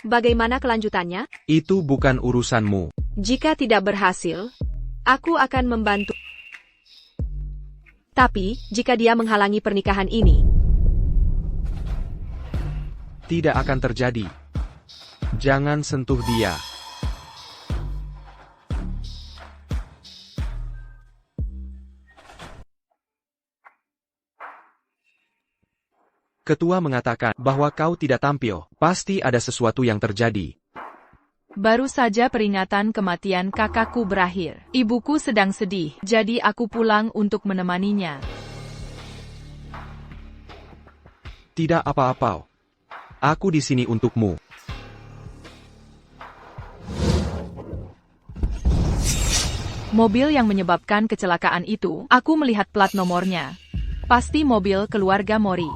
Bagaimana kelanjutannya? Itu bukan urusanmu. Jika tidak berhasil, aku akan membantu. Tapi, jika dia menghalangi pernikahan ini, tidak akan terjadi. Jangan sentuh dia. Ketua mengatakan bahwa kau tidak tampil. Pasti ada sesuatu yang terjadi. Baru saja peringatan kematian kakakku berakhir. Ibuku sedang sedih, jadi aku pulang untuk menemaninya. Tidak apa-apa. Aku di sini untukmu. Mobil yang menyebabkan kecelakaan itu, aku melihat plat nomornya. Pasti mobil keluarga Mori.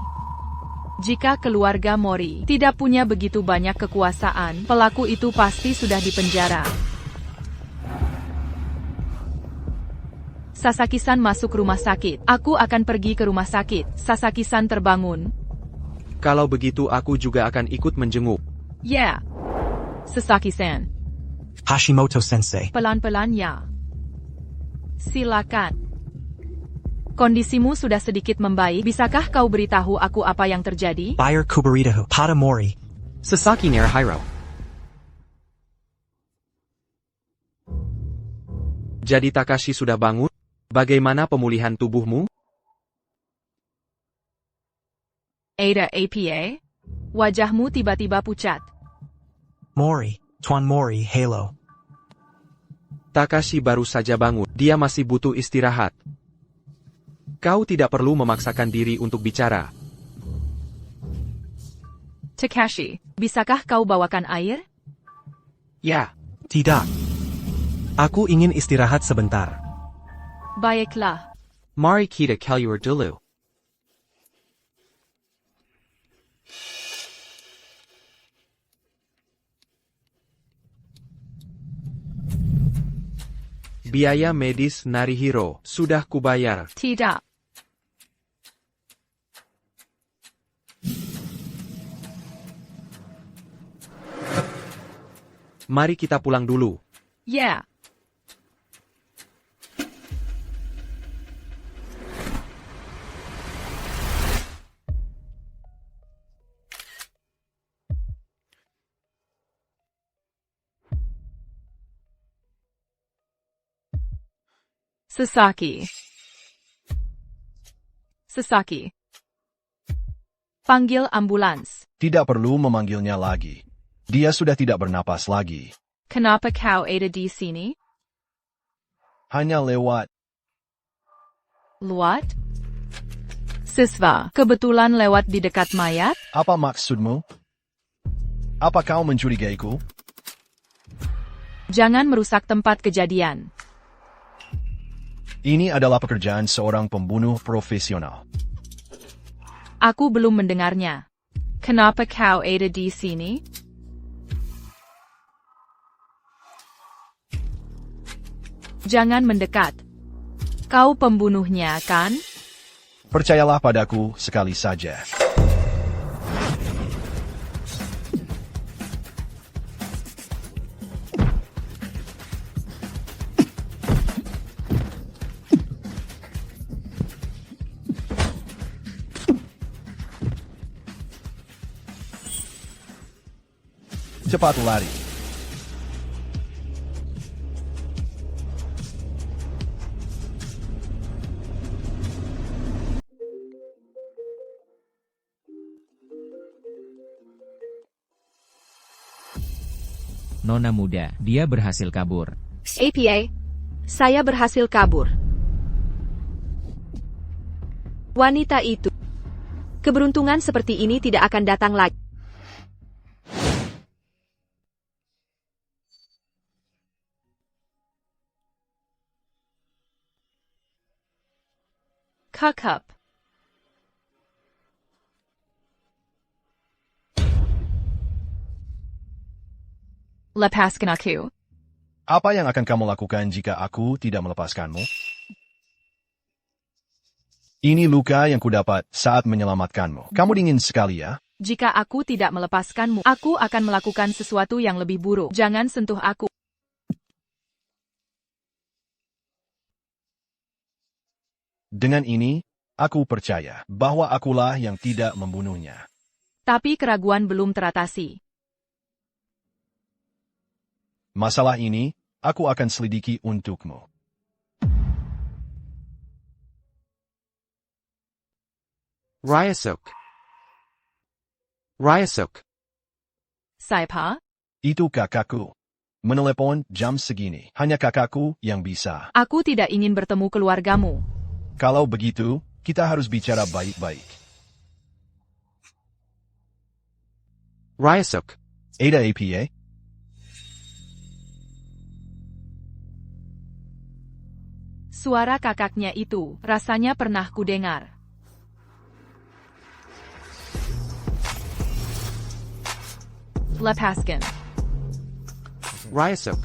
Jika keluarga Mori tidak punya begitu banyak kekuasaan, pelaku itu pasti sudah dipenjara. Sasaki-san masuk rumah sakit. Aku akan pergi ke rumah sakit. Sasaki-san terbangun. Kalau begitu aku juga akan ikut menjenguk. Ya. Sasaki-san. Hashimoto Sensei. Pelan-pelan ya. Silakan. Kondisimu sudah sedikit membaik. Bisakah kau beritahu aku apa yang terjadi? Buyer Kubaritahu. Pada Mori. Sasaki Narahiro. Jadi Takashi sudah bangun? Bagaimana pemulihan tubuhmu? Ada APA? Wajahmu tiba-tiba pucat. Mori. Tuan Mori Halo. Takashi baru saja bangun. Dia masih butuh istirahat. Kau tidak perlu memaksakan diri untuk bicara. Takashi, bisakah kau bawakan air? Ya. Tidak. Aku ingin istirahat sebentar. Baiklah. Mari kita keluar dulu. Biaya medis Narihiro sudah kubayar. Tidak. Mari kita pulang dulu. Ya. Sasaki. Sasaki. Panggil ambulans. Tidak perlu memanggilnya lagi. Dia sudah tidak bernapas lagi. Kenapa kau ada di sini? Hanya lewat. Lewat? Siswa, kebetulan lewat di dekat mayat? Apa maksudmu? Apa kau mencurigaiku? Jangan merusak tempat kejadian. Ini adalah pekerjaan seorang pembunuh profesional. Aku belum mendengarnya. Kenapa kau ada di sini? Jangan mendekat. Kau pembunuhnya, kan? Percayalah padaku sekali saja. Cepat lari. Nona muda, dia berhasil kabur. APA, saya berhasil kabur. Wanita itu. Keberuntungan seperti ini tidak akan datang lagi. Kakap. Lepaskan aku. Apa yang akan kamu lakukan jika aku tidak melepaskanmu? Ini luka yang kudapat saat menyelamatkanmu. Kamu dingin sekali ya? Jika aku tidak melepaskanmu, aku akan melakukan sesuatu yang lebih buruk. Jangan sentuh aku. Dengan ini, aku percaya bahwa akulah yang tidak membunuhnya. Tapi keraguan belum teratasi. Masalah ini, aku akan selidiki untukmu. Ryusuk. Ryusuk. Siapa? Itu kakakku. Menelepon jam segini. Hanya kakakku yang bisa. Aku tidak ingin bertemu keluargamu. Kalau begitu, kita harus bicara baik-baik. Ryusuk. Ada APA? Suara kakaknya itu, rasanya pernah kudengar. Lepaskan. Ryusuk.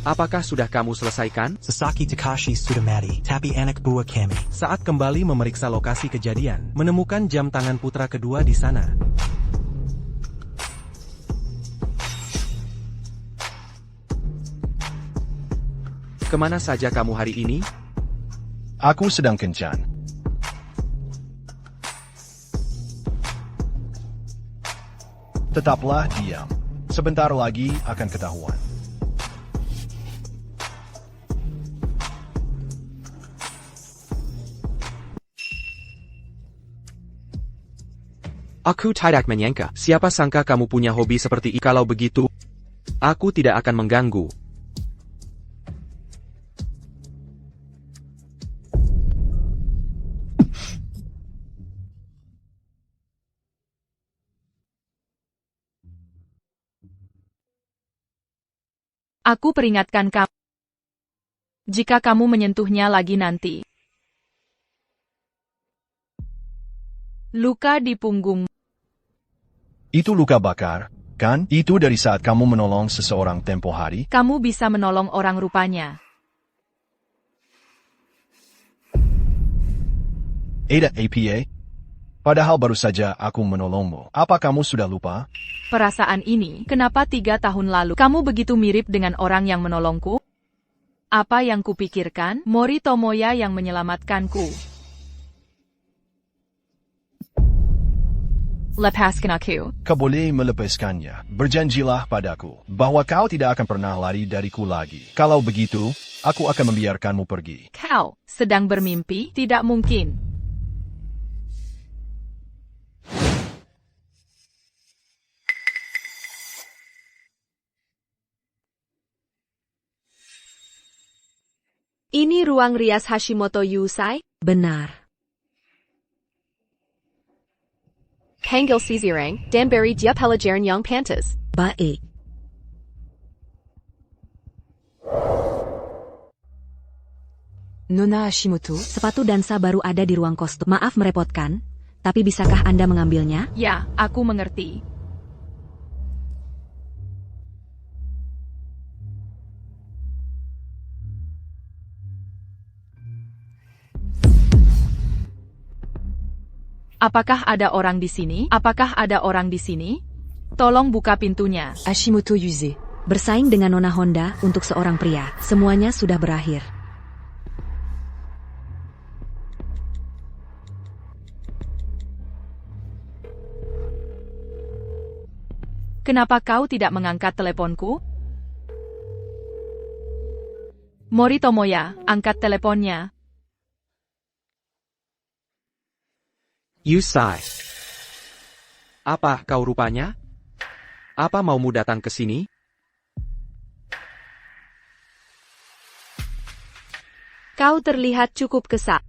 Apakah sudah kamu selesaikan? Sasaki Takashi Sudamati, Tapi Anak Buah Kami. Saat kembali memeriksa lokasi kejadian, menemukan jam tangan putra kedua di sana. Kemana saja kamu hari ini? Aku sedang kencan. Tetaplah diam. Sebentar lagi akan ketahuan. Aku tidak menyangka. Siapa sangka kamu punya hobi seperti ini. Kalau begitu, aku tidak akan mengganggu. Aku peringatkan kamu. Jika kamu menyentuhnya lagi nanti. Luka di punggung. Itu luka bakar, kan? Itu dari saat kamu menolong seseorang tempo hari? Kamu bisa menolong orang rupanya. Ada APA? Padahal baru saja aku menolongmu. Apa kamu sudah lupa? Perasaan ini, kenapa 3 tahun lalu kamu begitu mirip dengan orang yang menolongku? Apa yang kupikirkan? Mori Tomoya yang menyelamatkanku. Lepaskan aku. Kau boleh melepaskannya. Berjanjilah padaku bahwa kau tidak akan pernah lari dariku lagi. Kalau begitu, aku akan membiarkanmu pergi. Kau sedang bermimpi? Tidak mungkin. Ini ruang rias Hashimoto Yusai? Benar. Hangul Sizirang, Danbury Dia Pelajaran Yang Pantas. Baik. Nona Hashimoto, Sepatu dansa baru ada di ruang kostum. Maaf merepotkan, tapi bisakah Anda mengambilnya? Ya, aku mengerti. Apakah ada orang di sini? Apakah ada orang di sini? Tolong buka pintunya. Hashimoto Yuze. Bersaing dengan Nona Honda untuk seorang pria. Semuanya sudah berakhir. Kenapa kau tidak mengangkat teleponku? Mori Tomoya, angkat teleponnya. Yusai. Apa kau rupanya? Apa maumu datang ke sini? Kau terlihat cukup kesal.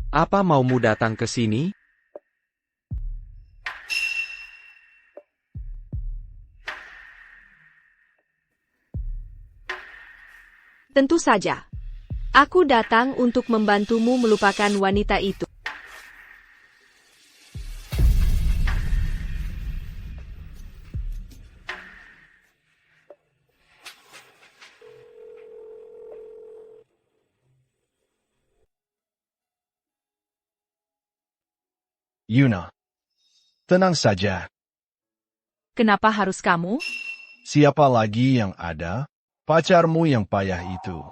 Apa maumu datang ke sini? Tentu saja. Aku datang untuk membantumu melupakan wanita itu. Yuna. Tenang saja. Kenapa harus kamu? Siapa lagi yang ada? Pacarmu yang payah itu.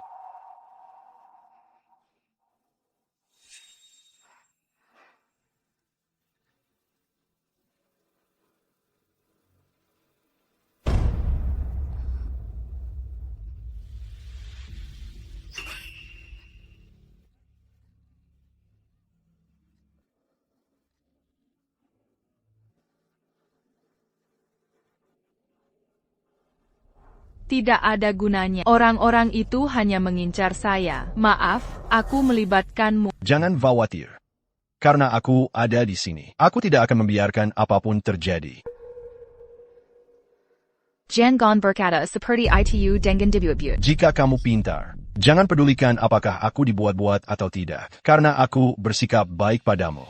Tidak ada gunanya. Orang-orang itu hanya mengincar saya. Maaf, aku melibatkanmu. Jangan khawatir. Karena aku ada di sini. Aku tidak akan membiarkan apapun terjadi. Jangan berkata seperti itu dengan debut. Jika kamu pintar, jangan pedulikan apakah aku dibuat-buat atau tidak. Karena aku bersikap baik padamu.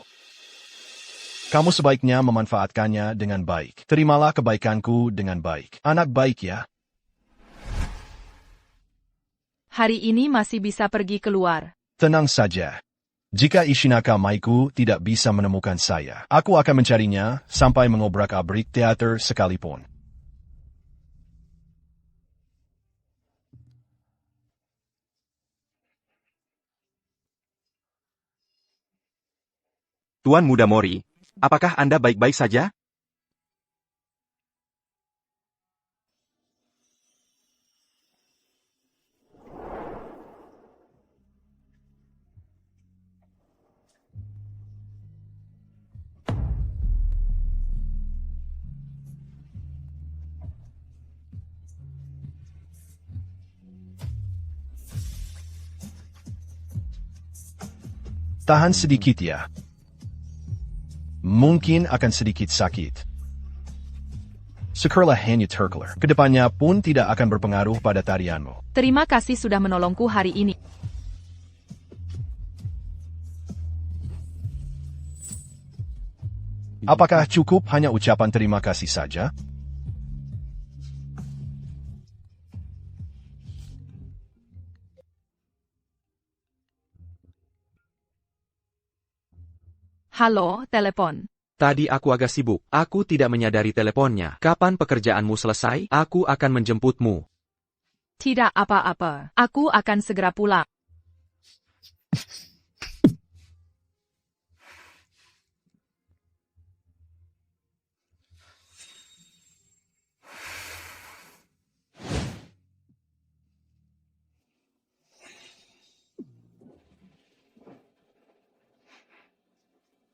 Kamu sebaiknya memanfaatkannya dengan baik. Terimalah kebaikanku dengan baik. Anak baik ya. Hari ini masih bisa pergi keluar. Tenang saja. Jika Ishinaka Maiku tidak bisa menemukan saya, aku akan mencarinya sampai mengobrak-abrik teater sekalipun. Tuan Muda Mori, apakah Anda baik-baik saja? Tahan sedikit ya. Mungkin akan sedikit sakit. Syukurlah hanya terkelar. Kedepannya pun tidak akan berpengaruh pada tarianmu. Terima kasih sudah menolongku hari ini. Apakah cukup hanya ucapan terima kasih saja? Halo, telepon. Tadi aku agak sibuk. Aku tidak menyadari teleponnya. Kapan pekerjaanmu selesai? Aku akan menjemputmu. Tidak apa-apa. Aku akan segera pulang.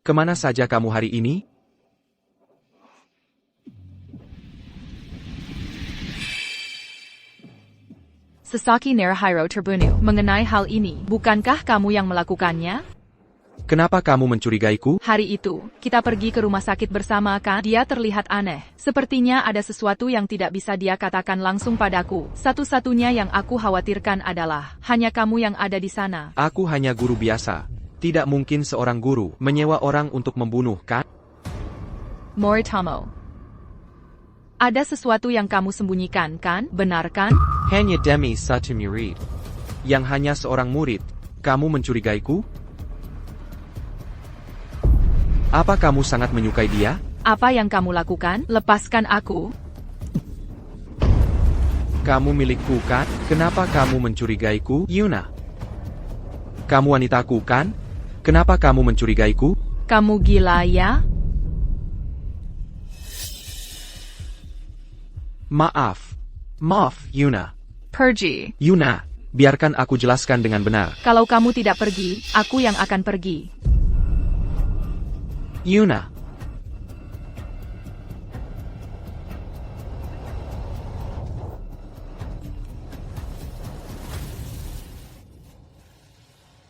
Kemana saja kamu hari ini? Sasaki Naruhiro terbunuh. Mengenai hal ini, bukankah kamu yang melakukannya? Kenapa kamu mencurigaiku? Hari itu, kita pergi ke rumah sakit bersama kan? Dia terlihat aneh. Sepertinya ada sesuatu yang tidak bisa dia katakan langsung padaku. Satu-satunya yang aku khawatirkan adalah, hanya kamu yang ada di sana. Aku hanya guru biasa. Tidak mungkin seorang guru menyewa orang untuk membunuh, kan? Moritomo. Ada sesuatu yang kamu sembunyikan, kan? Benar kan? Hanya demi satu murid. Yang hanya seorang murid. Kamu mencurigaiku? Apa kamu sangat menyukai dia? Apa yang kamu lakukan? Lepaskan aku. Kamu milikku, kan? Kenapa kamu mencurigaiku, Yuna? Kamu wanitaku, kan? Kenapa kamu mencurigaiku? Kamu gila ya? Maaf, Yuna. Pergi. Yuna, biarkan aku jelaskan dengan benar. Kalau kamu tidak pergi, aku yang akan pergi. Yuna.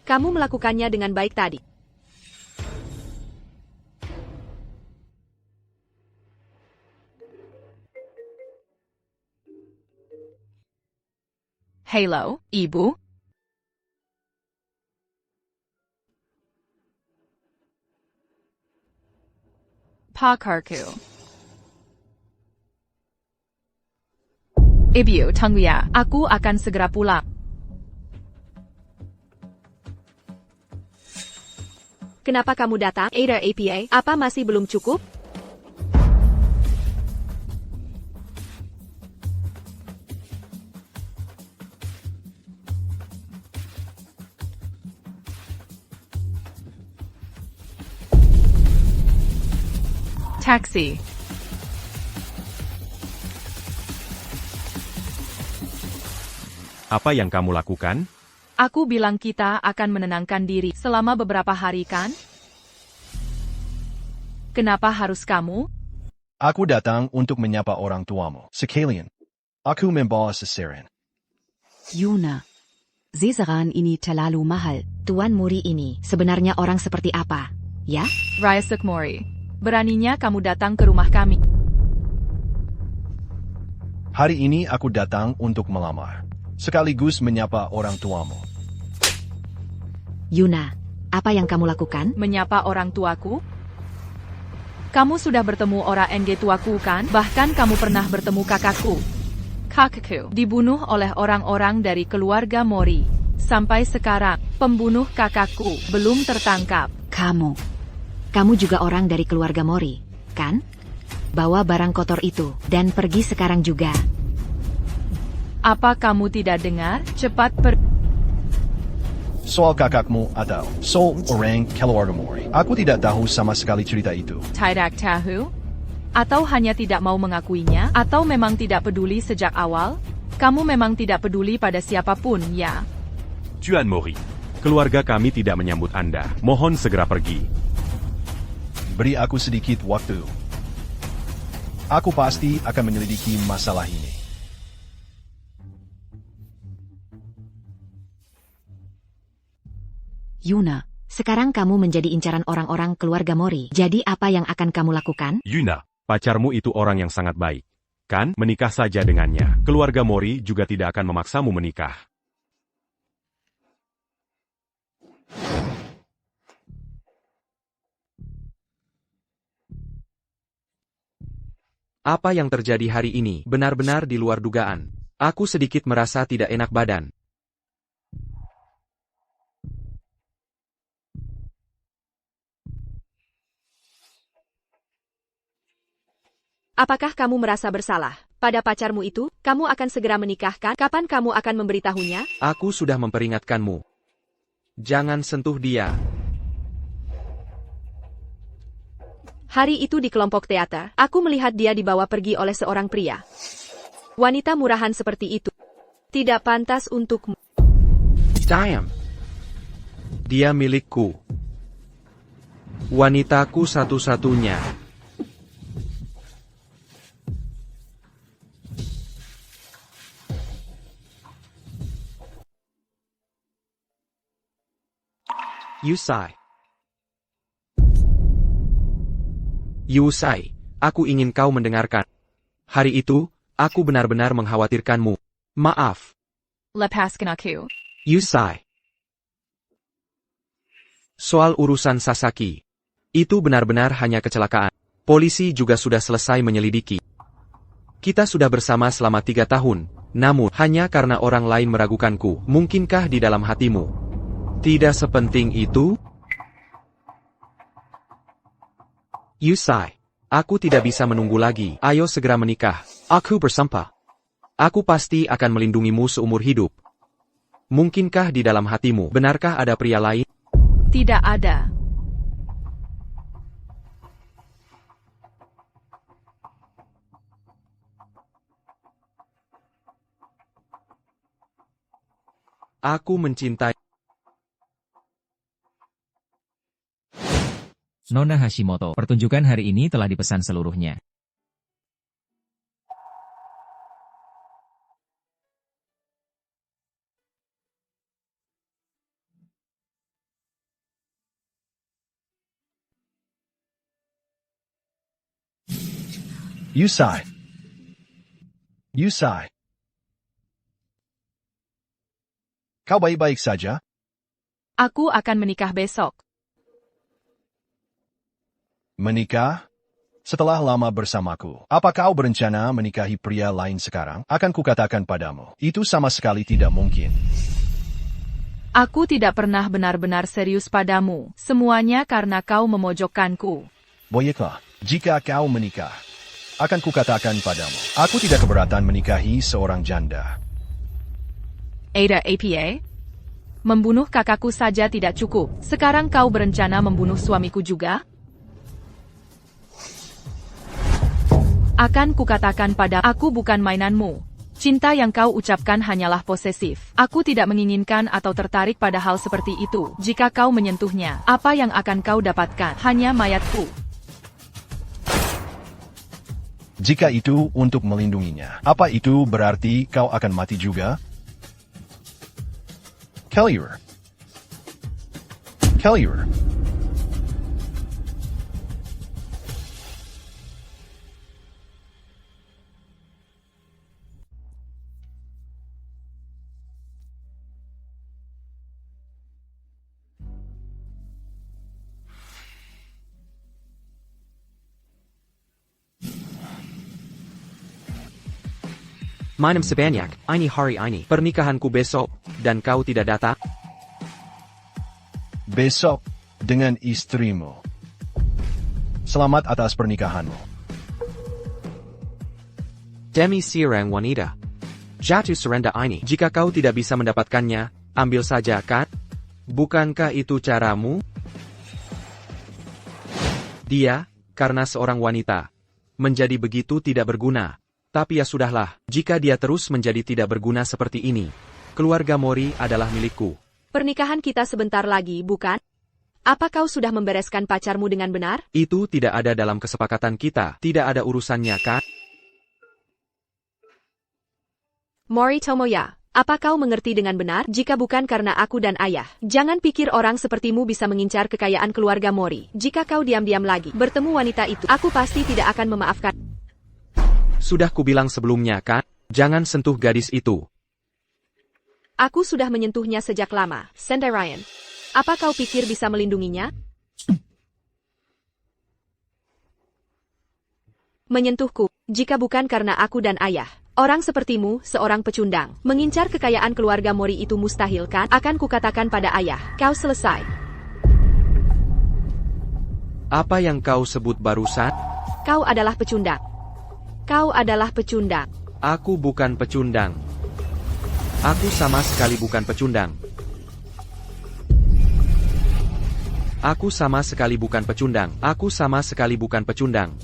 Kamu melakukannya dengan baik tadi. Halo, Ibu. Pakarku. Ibu, tunggu ya. Aku akan segera pulang. Kenapa kamu datang? Ada APA? Apa masih belum cukup? Taxi. Apa yang kamu lakukan? Aku bilang kita akan menenangkan diri selama beberapa hari, kan? Kenapa harus kamu? Aku datang untuk menyapa orang tuamu, sekalian. Aku membawa seseran. Yuna. Seseran ini terlalu mahal. Tuan Muri ini sebenarnya orang seperti apa? Ya? Raya Sukmori. Beraninya kamu datang ke rumah kami. Hari ini aku datang untuk melamar. Sekaligus menyapa orang tuamu. Yuna, apa yang kamu lakukan? Menyapa orang tuaku? Kamu sudah bertemu orang NG tuaku, kan? Bahkan kamu pernah bertemu kakakku. Kakakku dibunuh oleh orang-orang dari keluarga Mori. Sampai sekarang, pembunuh kakakku belum tertangkap. Kamu juga orang dari keluarga Mori, kan? Bawa barang kotor itu, dan pergi sekarang juga. Apa kamu tidak dengar? Cepat Soal kakakmu atau soal orang keluarga Mori. Aku tidak tahu sama sekali cerita itu. Tidak tahu? Atau hanya tidak mau mengakuinya? Atau memang tidak peduli sejak awal? Kamu memang tidak peduli pada siapapun, ya? Tuan Mori. Keluarga kami tidak menyambut Anda. Mohon segera pergi. Beri aku sedikit waktu. Aku pasti akan menyelidiki masalah ini. Yuna, sekarang kamu menjadi incaran orang-orang keluarga Mori. Jadi apa yang akan kamu lakukan? Yuna, pacarmu itu orang yang sangat baik. Kan, menikah saja dengannya. Keluarga Mori juga tidak akan memaksamu menikah. Apa yang terjadi hari ini benar-benar di luar dugaan. Aku sedikit merasa tidak enak badan. Apakah kamu merasa bersalah pada pacarmu itu? Kamu akan segera menikahkan? Kapan kamu akan memberitahunya? Aku sudah memperingatkanmu. Jangan sentuh dia. Hari itu di kelompok teater, aku melihat dia dibawa pergi oleh seorang pria. Wanita murahan seperti itu tidak pantas untukmu. Diam. Dia milikku. Wanitaku satu-satunya. Yusai, aku ingin kau mendengarkan. Hari itu, aku benar-benar mengkhawatirkanmu. Maaf. Lepaskan aku. Yusai. Soal urusan Sasaki. Itu benar-benar hanya kecelakaan. Polisi juga sudah selesai menyelidiki. Kita sudah bersama selama 3 tahun, namun hanya karena orang lain meragukanku. Mungkinkah di dalam hatimu tidak sepenting itu? Yusai, aku tidak bisa menunggu lagi. Ayo segera menikah. Aku bersumpah. Aku pasti akan melindungimu seumur hidup. Mungkinkah di dalam hatimu, benarkah ada pria lain? Tidak ada. Aku mencintai. Nona Hashimoto, pertunjukan hari ini telah dipesan seluruhnya. Yusai. Yusai. Kau baik-baik saja? Aku akan menikah besok. Menikah? Setelah lama bersamaku, apa kau berencana menikahi pria lain sekarang? Akan kukatakan padamu, itu sama sekali tidak mungkin. Aku tidak pernah benar-benar serius padamu, semuanya karena kau memojokkanku. Baiklah, jika kau menikah, akan kukatakan padamu, aku tidak keberatan menikahi seorang janda. Ada apa? Membunuh kakakku saja tidak cukup, sekarang kau berencana membunuh suamiku juga? Akan kukatakan pada aku bukan mainanmu. Cinta yang kau ucapkan hanyalah posesif. Aku tidak menginginkan atau tertarik pada hal seperti itu. Jika kau menyentuhnya, apa yang akan kau dapatkan? Hanya mayatku. Jika itu untuk melindunginya, apa itu berarti kau akan mati juga? Kellier. Kellier. Manem sebanyak, ini hari ini, pernikahanku besok, dan kau tidak datang? Besok, dengan istrimu. Selamat atas pernikahanmu. Demi seorang wanita. Jatuh serenda ini. Jika kau tidak bisa mendapatkannya, ambil saja kan? Bukankah itu caramu? Dia, karena seorang wanita, menjadi begitu tidak berguna. Tapi ya sudahlah, jika dia terus menjadi tidak berguna seperti ini, keluarga Mori adalah milikku. Pernikahan kita sebentar lagi, bukan? Apa kau sudah membereskan pacarmu dengan benar? Itu tidak ada dalam kesepakatan kita, tidak ada urusannya kan? Mori Tomoya, apa kau mengerti dengan benar? Jika bukan karena aku dan ayah, jangan pikir orang sepertimu bisa mengincar kekayaan keluarga Mori. Jika kau diam-diam lagi bertemu wanita itu, aku pasti tidak akan memaafkan. Sudah kubilang sebelumnya kan, jangan sentuh gadis itu. Aku sudah menyentuhnya sejak lama, Sendai Ryan. Apa kau pikir bisa melindunginya? Menyentuhku, jika bukan karena aku dan ayah. Orang sepertimu, seorang pecundang, mengincar kekayaan keluarga Mori itu mustahil kan? Akan kukatakan pada ayah, kau selesai. Apa yang kau sebut barusan? Kau adalah pecundang. Kau adalah pecundang. Aku bukan pecundang. Aku sama sekali bukan pecundang. Aku sama sekali bukan pecundang. Aku sama sekali bukan pecundang.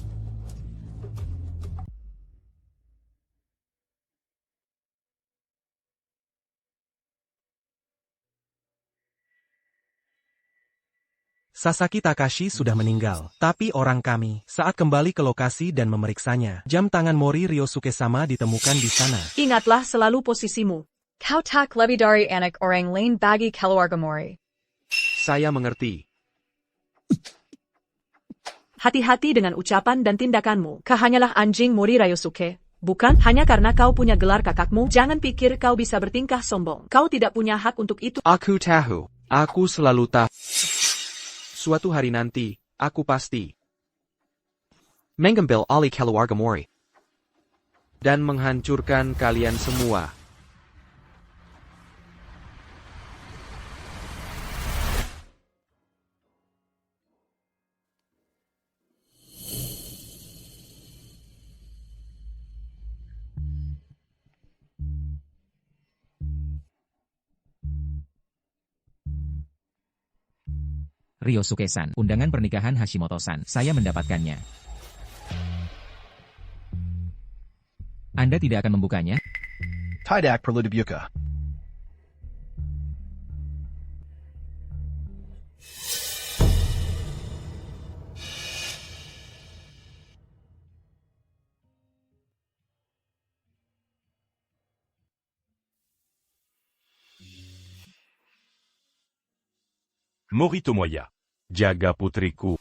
Sasaki Takashi sudah meninggal, tapi orang kami, saat kembali ke lokasi dan memeriksanya, jam tangan Mori Ryosuke-sama ditemukan di sana. Ingatlah selalu posisimu. Kau tak lebih dari anak orang lain bagi keluarga Mori. Saya mengerti. Hati-hati dengan ucapan dan tindakanmu. Kau hanyalah anjing Mori Ryosuke. Bukan hanya karena kau punya gelar kakakmu, jangan pikir kau bisa bertingkah sombong. Kau tidak punya hak untuk itu. Aku tahu. Aku selalu tahu. Suatu hari nanti, aku pasti mengambil alih keluarga Mori dan menghancurkan kalian semua. Ryosuke-san, undangan pernikahan Hashimoto-san, saya mendapatkannya. Anda tidak akan membukanya? Tidak perlu dibuka. Mori Tomoya. Jaga putriku.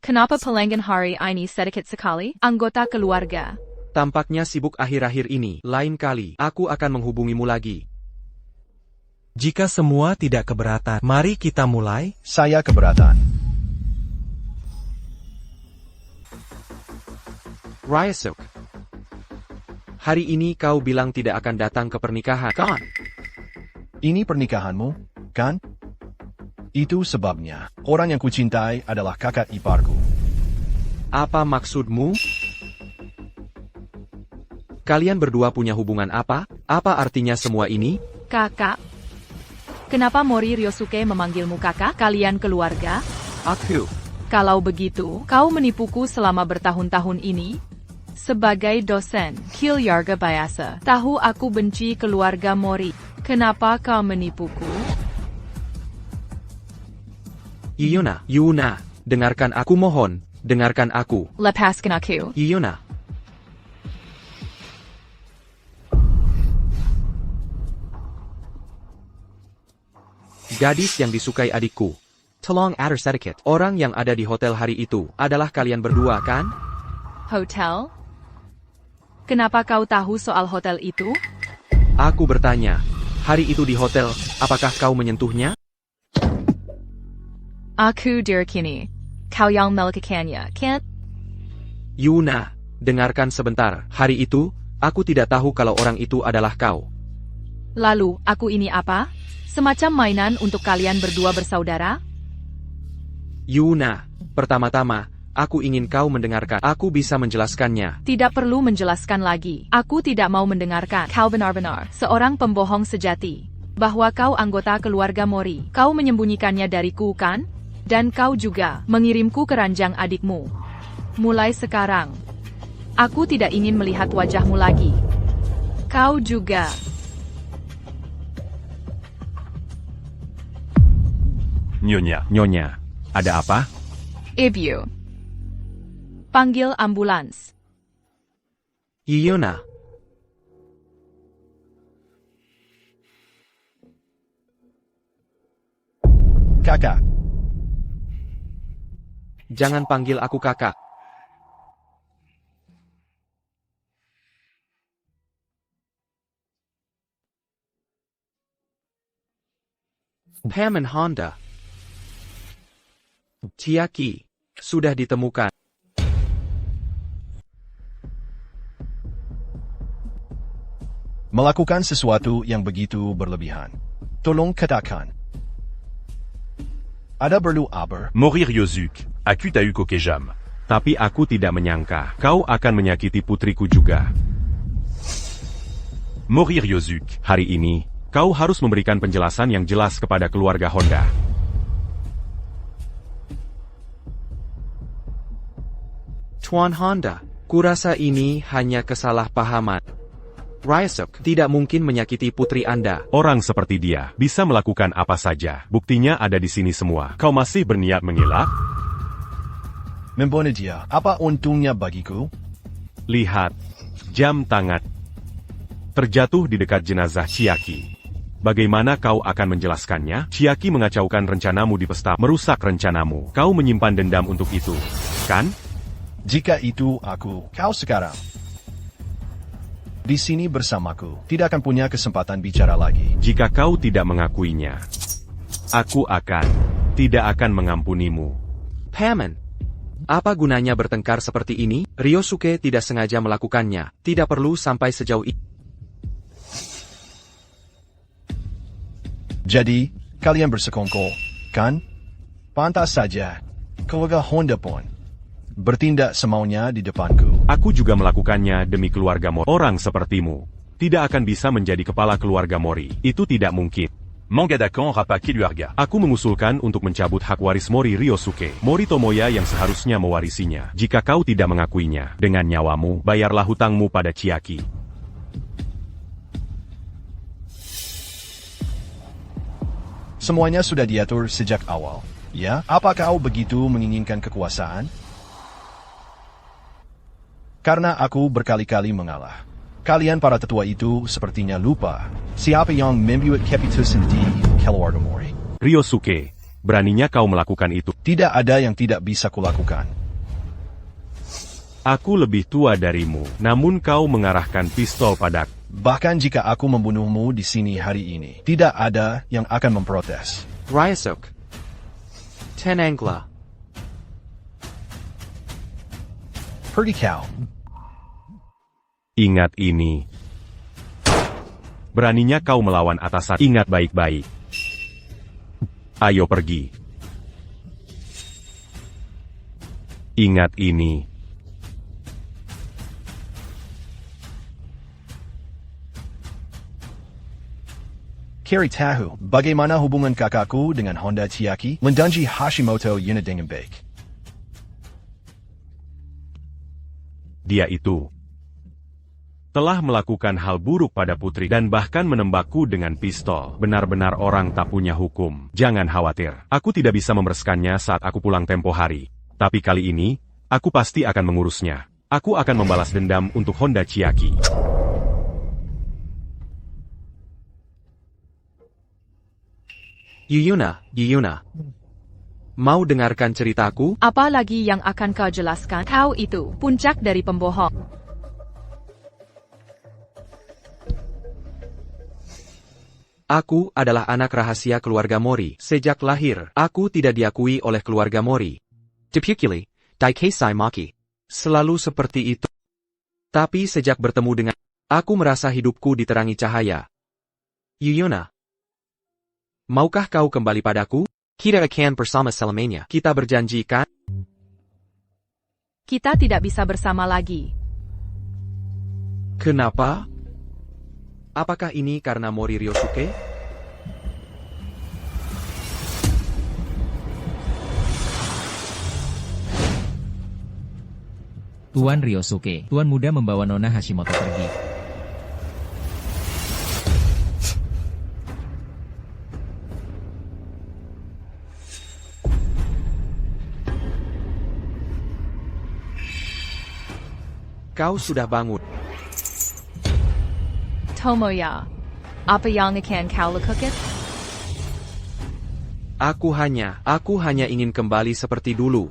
Kenapa pelanggan hari ini sedikit sekali? Anggota keluarga. Tampaknya sibuk akhir-akhir ini. Lain kali, aku akan menghubungimu lagi. Jika semua tidak keberatan, mari kita mulai. Saya keberatan. Ryosuke, hari ini kau bilang tidak akan datang ke pernikahan, kan? Ini pernikahanmu, kan? Itu sebabnya. Orang yang kucintai adalah kakak iparku. Apa maksudmu? Kalian berdua punya hubungan apa? Apa artinya semua ini? Kakak. Kenapa Mori Ryosuke memanggilmu kakak? Kalian keluarga? Aku. Kalau begitu, kau menipuku selama bertahun-tahun ini? Sebagai dosen, keluarga biasa, tahu aku benci keluarga Mori. Kenapa kau menipuku? Yuna, dengarkan aku mohon, dengarkan aku. Lepaskan aku. Yuna. Gadis yang disukai adikku. Tolong atur sedikit. Orang yang ada di hotel hari itu adalah kalian berdua, kan? Hotel? Kenapa kau tahu soal hotel itu? Aku bertanya, hari itu di hotel, apakah kau menyentuhnya? Aku diyakini. Kau yang melakukannya, kan? Yuna, dengarkan sebentar. Hari itu, aku tidak tahu kalau orang itu adalah kau. Lalu, aku ini apa? Semacam mainan untuk kalian berdua bersaudara? Yuna, pertama-tama, aku ingin kau mendengarkan. Aku bisa menjelaskannya. Tidak perlu menjelaskan lagi. Aku tidak mau mendengarkan. Kau benar-benar seorang pembohong sejati. Bahwa kau anggota keluarga Mori. Kau menyembunyikannya dariku, kan? Dan kau juga mengirimku ke ranjang adikmu. Mulai sekarang, aku tidak ingin melihat wajahmu lagi. Kau juga. Nyonya, ada apa? Ibu. Panggil ambulans. Yuna. Kakak. Jangan panggil aku kakak. Pam and Honda. Chiaki, sudah ditemukan. Melakukan sesuatu yang begitu berlebihan. Tolong katakan. Ada perlu apa? Mori Ryosuke, aku tahu kokejam. Tapi aku tidak menyangka kau akan menyakiti putriku juga. Mori Ryosuke, Hari ini, kau harus memberikan penjelasan yang jelas kepada keluarga Honda. Tuan Honda, kurasa ini hanya kesalahpahaman. Ryosuke tidak mungkin menyakiti putri Anda. Orang seperti dia bisa melakukan apa saja. Buktinya ada di sini semua. Kau masih berniat mengelak? Membunuh dia. Apa untungnya bagiku? Lihat, jam tangan terjatuh di dekat jenazah Chiaki. Bagaimana kau akan menjelaskannya? Chiaki mengacaukan rencanamu di pesta, merusak rencanamu. Kau menyimpan dendam untuk itu, kan? Jika itu kau sekarang di sini bersamaku, tidak akan punya kesempatan bicara lagi. Jika kau tidak mengakuinya, aku tidak akan mengampunimu. Paman, apa gunanya bertengkar seperti ini? Ryosuke tidak sengaja melakukannya, tidak perlu sampai sejauh itu. Jadi, kalian bersekongkol, kan? Pantas saja. Keluarga Honda pun bertindak semaunya di depanku. Aku juga melakukannya demi keluarga Mori. Orang sepertimu tidak akan bisa menjadi kepala keluarga Mori. Itu tidak mungkin. Manga Dakan Rapaki Luarga. Aku mengusulkan untuk mencabut hak waris Mori Ryosuke. Mori Tomoya yang seharusnya mewarisinya. Jika kau tidak mengakuinya, dengan nyawamu, bayarlah hutangmu pada Chiaki. Semuanya sudah diatur sejak awal. Ya, apa kau begitu menginginkan kekuasaan? Karena aku berkali-kali mengalah. Kalian para tetua itu sepertinya lupa siapa yang membuat keputusan di keluarga Mori. Ryosuke, beraninya kau melakukan itu? Tidak ada yang tidak bisa kulakukan. Aku lebih tua darimu, namun kau mengarahkan pistol padaku. Bahkan jika aku membunuhmu di sini hari ini, tidak ada yang akan memprotes. Ryosuke, tenanglah. Pergi kau. Ingat ini. Beraninya kau melawan atasan. Ingat baik-baik. Ayo pergi. Ingat ini. Kiri tahu, bagaimana hubungan kakakku dengan Honda Chiaki? Lendanji Hashimoto yuna dengan baik. Dia itu telah melakukan hal buruk pada putri dan bahkan menembakku dengan pistol. Benar-benar orang tak punya hukum. Jangan khawatir. Aku tidak bisa membereskannya saat aku pulang tempo hari. Tapi kali ini, aku pasti akan mengurusnya. Aku akan membalas dendam untuk Honda Chiaki. Yuyuna, mau dengarkan ceritaku? Apa lagi yang akan kau jelaskan? Kau itu puncak dari pembohong. Aku adalah anak rahasia keluarga Mori. Sejak lahir, aku tidak diakui oleh keluarga Mori. Typically, Daikeisai Maki. Selalu seperti itu. Tapi sejak bertemu dengan, aku merasa hidupku diterangi cahaya. Yuyuna, maukah kau kembali padaku? Kita akan bersama selamanya. Kita berjanji kan? Kita tidak bisa bersama lagi. Kenapa? Apakah ini karena Mori Ryosuke? Tuan Ryosuke, Tuan muda membawa Nona Hashimoto pergi. Kau sudah bangun. Tomoya, apa yang akan kau lakukan? Aku hanya ingin kembali seperti dulu.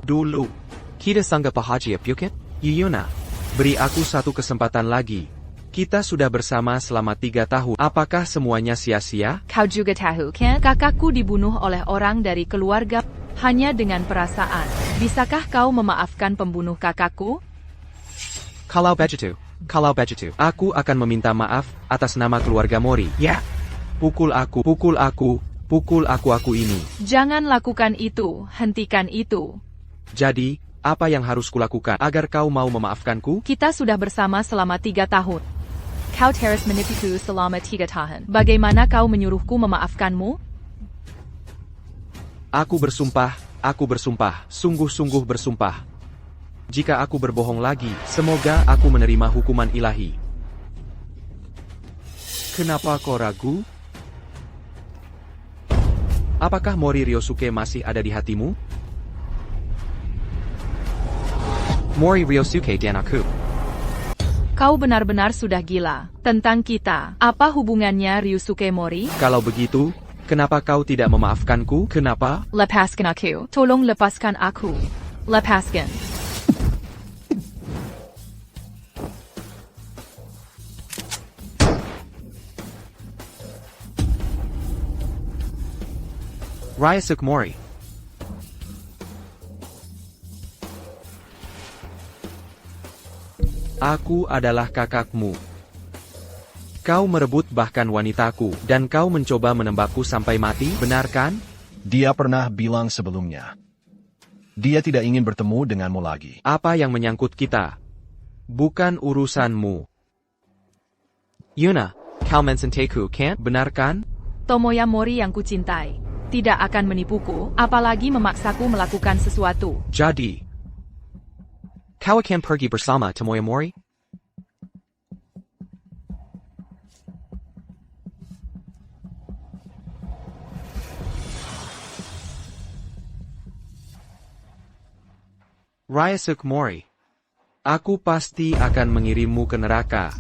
Kita sanggup bahagia Bukit? Yuyuna, beri aku satu kesempatan lagi. Kita sudah bersama selama 3 tahun. Apakah semuanya sia-sia? Kau juga tahu kan? Kakakku dibunuh oleh orang dari keluarga hanya dengan perasaan. Bisakah kau memaafkan pembunuh kakakku? Kalau begitu, aku akan meminta maaf atas nama keluarga Mori. Ya, pukul aku ini. Jangan lakukan itu, hentikan itu. Jadi, apa yang harus kulakukan agar kau mau memaafkanku? Kita sudah bersama selama 3 tahun. Kau terus menipuku selama 3 tahun. Bagaimana kau menyuruhku memaafkanmu? Aku bersumpah, sungguh-sungguh bersumpah. Jika aku berbohong lagi, semoga aku menerima hukuman ilahi. Kenapa kau ragu? Apakah Mori Ryosuke masih ada di hatimu? Mori Ryosuke dan aku. Kau benar-benar sudah gila. Tentang kita, apa hubungannya Ryosuke Mori? Kalau begitu, kenapa kau tidak memaafkanku? Kenapa? Lepaskan aku. Tolong lepaskan aku. Lepaskan. Ryusuk Mori. Aku adalah kakakmu. Kau merebut bahkan wanitaku, dan kau mencoba menembakku sampai mati, benar kan? Dia pernah bilang sebelumnya. Dia tidak ingin bertemu denganmu lagi. Apa yang menyangkut kita? Bukan urusanmu. Yuna, kau mensenteku, kan? Benar kan? Tomoya Mori yang kucintai tidak akan menipuku, apalagi memaksaku melakukan sesuatu. Jadi, kau akan pergi bersama Tomoya Mori? Ryusuk Mori, aku pasti akan mengirimmu ke neraka.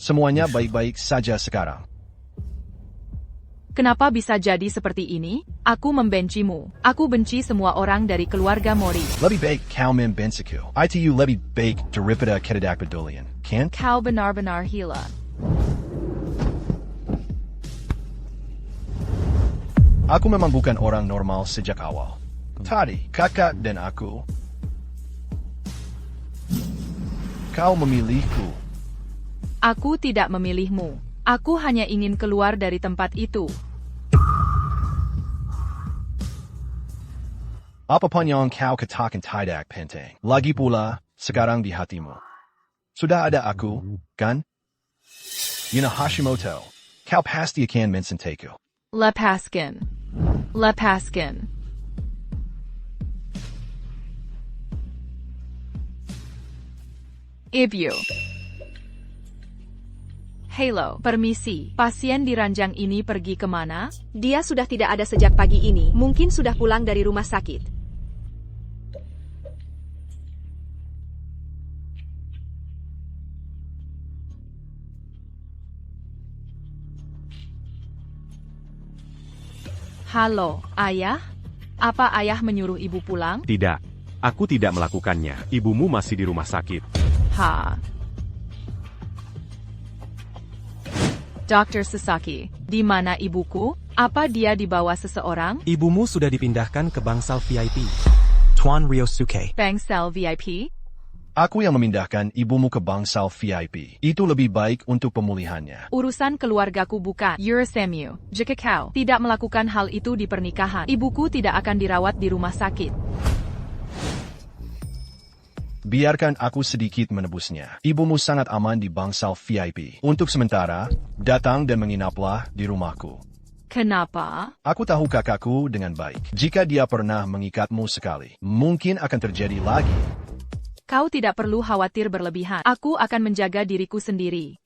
Semuanya baik-baik saja sekarang. Kenapa bisa jadi seperti ini? Aku membencimu. Aku benci semua orang dari keluarga Mori. Lebih baik kau membenciku. Itu lebih baik daripada tidak pedulian, kan? Kau benar-benar gila. Aku memang bukan orang normal sejak awal. Tadi, kakak dan aku. Kau memilihku. Aku tidak memilihmu. Aku hanya ingin keluar dari tempat itu. Apapun yang kau katakan tidak penting. Lagi pula, sekarang di hatimu. Sudah ada aku, kan? Yuna Hashimoto, kau pasti akan mensenteku. Lepaskan. Lepaskan. Ibu. Halo, permisi. Pasien di ranjang ini pergi kemana? Dia sudah tidak ada sejak pagi ini. Mungkin sudah pulang dari rumah sakit. Halo, ayah? Apa ayah menyuruh ibu pulang? Tidak. Aku tidak melakukannya. Ibumu masih di rumah sakit. Ha. Dr. Sasaki, di mana ibuku? Apa dia dibawa seseorang? Ibumu sudah dipindahkan ke bangsal VIP. Tuan Ryosuke. Bangsal VIP? Aku yang memindahkan ibumu ke bangsal VIP. Itu lebih baik untuk pemulihannya. Urusan keluargaku bukan urusanmu. Jika kau tidak melakukan hal itu di pernikahan, ibuku tidak akan dirawat di rumah sakit. Biarkan aku sedikit menebusnya. Ibumu sangat aman di bangsal VIP. Untuk sementara, datang dan menginaplah di rumahku. Kenapa? Aku tahu kakakku dengan baik. Jika dia pernah mengikatmu sekali, mungkin akan terjadi lagi. Kau tidak perlu khawatir berlebihan. Aku akan menjaga diriku sendiri.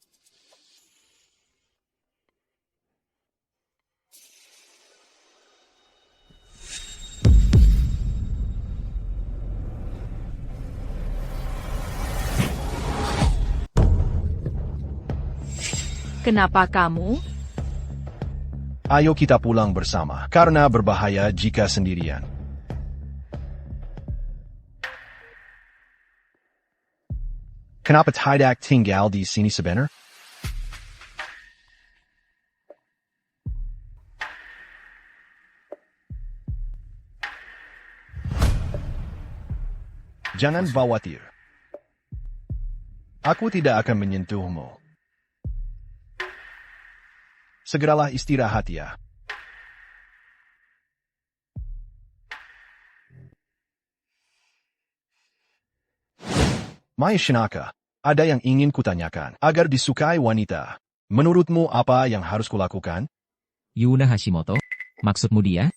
Kenapa kamu? Ayo kita pulang bersama, karena berbahaya jika sendirian. Kenapa tidak tinggal di sini sebentar? Jangan khawatir. Aku tidak akan menyentuhmu. Segeralah istirahat ya. Mai Shinaka, ada yang ingin kutanyakan. Agar disukai wanita, menurutmu apa yang harus kulakukan? Yuna Hashimoto? Maksudmu dia?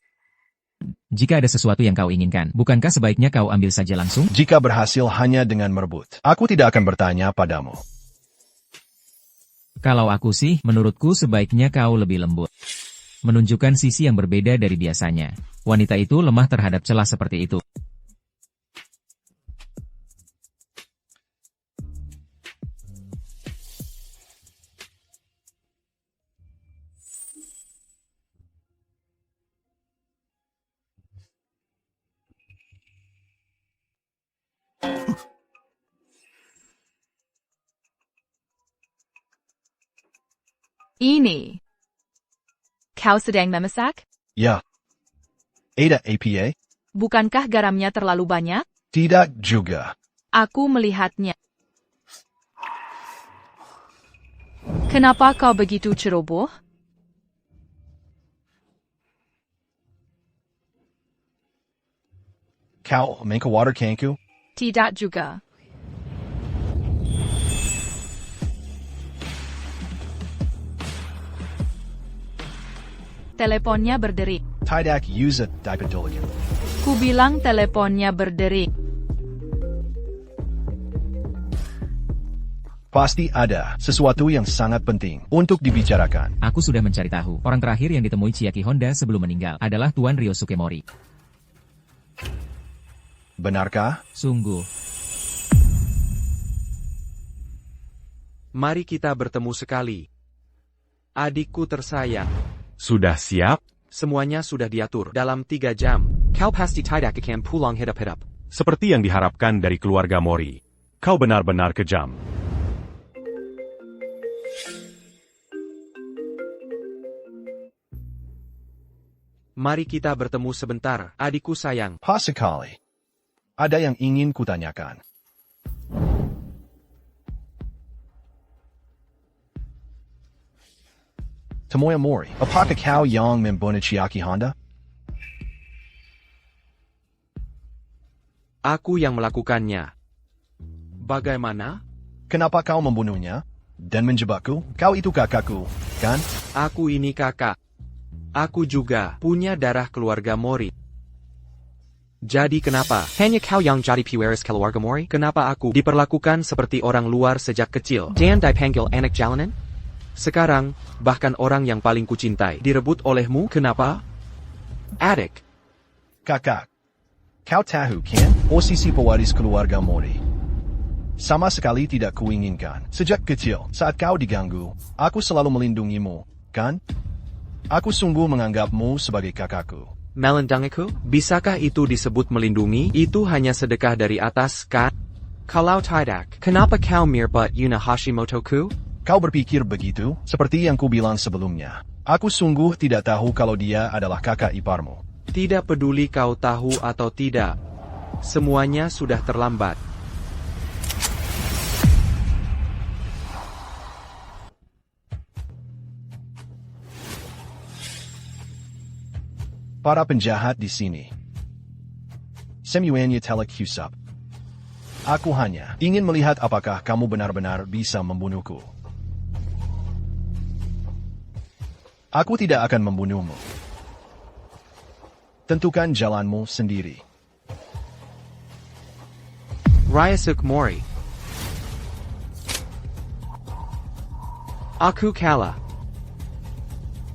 Jika ada sesuatu yang kau inginkan, bukankah sebaiknya kau ambil saja langsung? Jika berhasil hanya dengan merebut, aku tidak akan bertanya padamu. Kalau aku sih, menurutku sebaiknya kau lebih lembut. Menunjukkan sisi yang berbeda dari biasanya. Wanita itu lemah terhadap celah seperti itu. Ini. Kau sedang memasak? Ya. Ada apa? Bukankah garamnya terlalu banyak? Tidak juga. Aku melihatnya. Kenapa kau begitu ceroboh? Kau mengkhawatirkanku? Tidak juga. Teleponnya berderik. Tidak usah dipedulikan. Ku bilang teleponnya berderik. Pasti ada sesuatu yang sangat penting untuk dibicarakan. Aku sudah mencari tahu. Orang terakhir yang ditemui Chiaki Honda sebelum meninggal adalah Tuan Ryosuke Mori. Benarkah? Sungguh. Mari kita bertemu sekali. Adikku tersayang. Sudah siap? Semuanya sudah diatur dalam 3 jam. Kau pasti tidak akan pulang hidup-hidup. Seperti yang diharapkan dari keluarga Mori. Kau benar-benar kejam. Mari kita bertemu sebentar, adikku sayang. Pasekali. Ada yang ingin kutanyakan. Tomoya Mori, apakah kau yang membunuh Chiaki Honda? Aku yang melakukannya. Bagaimana? Kenapa kau membunuhnya? Dan menjebakku? Kau itu kakakku, kan? Aku ini kakak. Aku juga punya darah keluarga Mori. Jadi kenapa hanya kau yang jadi pewaris keluarga Mori? Kenapa aku diperlakukan seperti orang luar sejak kecil dan dipanggil anak jalanan? Sekarang, bahkan orang yang paling kucintai direbut olehmu. Kenapa? Adik. Kakak. Kau tahu kan? Posisi pewaris keluarga Mori. Sama sekali tidak kuinginkan. Sejak kecil, saat kau diganggu, aku selalu melindungimu, kan? Aku sungguh menganggapmu sebagai kakakku. Melindungiku? Bisakah itu disebut melindungi? Itu hanya sedekah dari atas, kan? Kalau tidak, kenapa kau merebut Yuna Hashimoto-ku? Kau berpikir begitu? Seperti yang kubilang sebelumnya. Aku sungguh tidak tahu kalau dia adalah kakak iparmu. Tidak peduli kau tahu atau tidak. Semuanya sudah terlambat. Para penjahat di sini. Semuanya telah kusap. Aku hanya ingin melihat apakah kamu benar-benar bisa membunuhku. Aku tidak akan membunuhmu. Tentukan jalanmu sendiri. Ryosuke Mori. Aku kalah.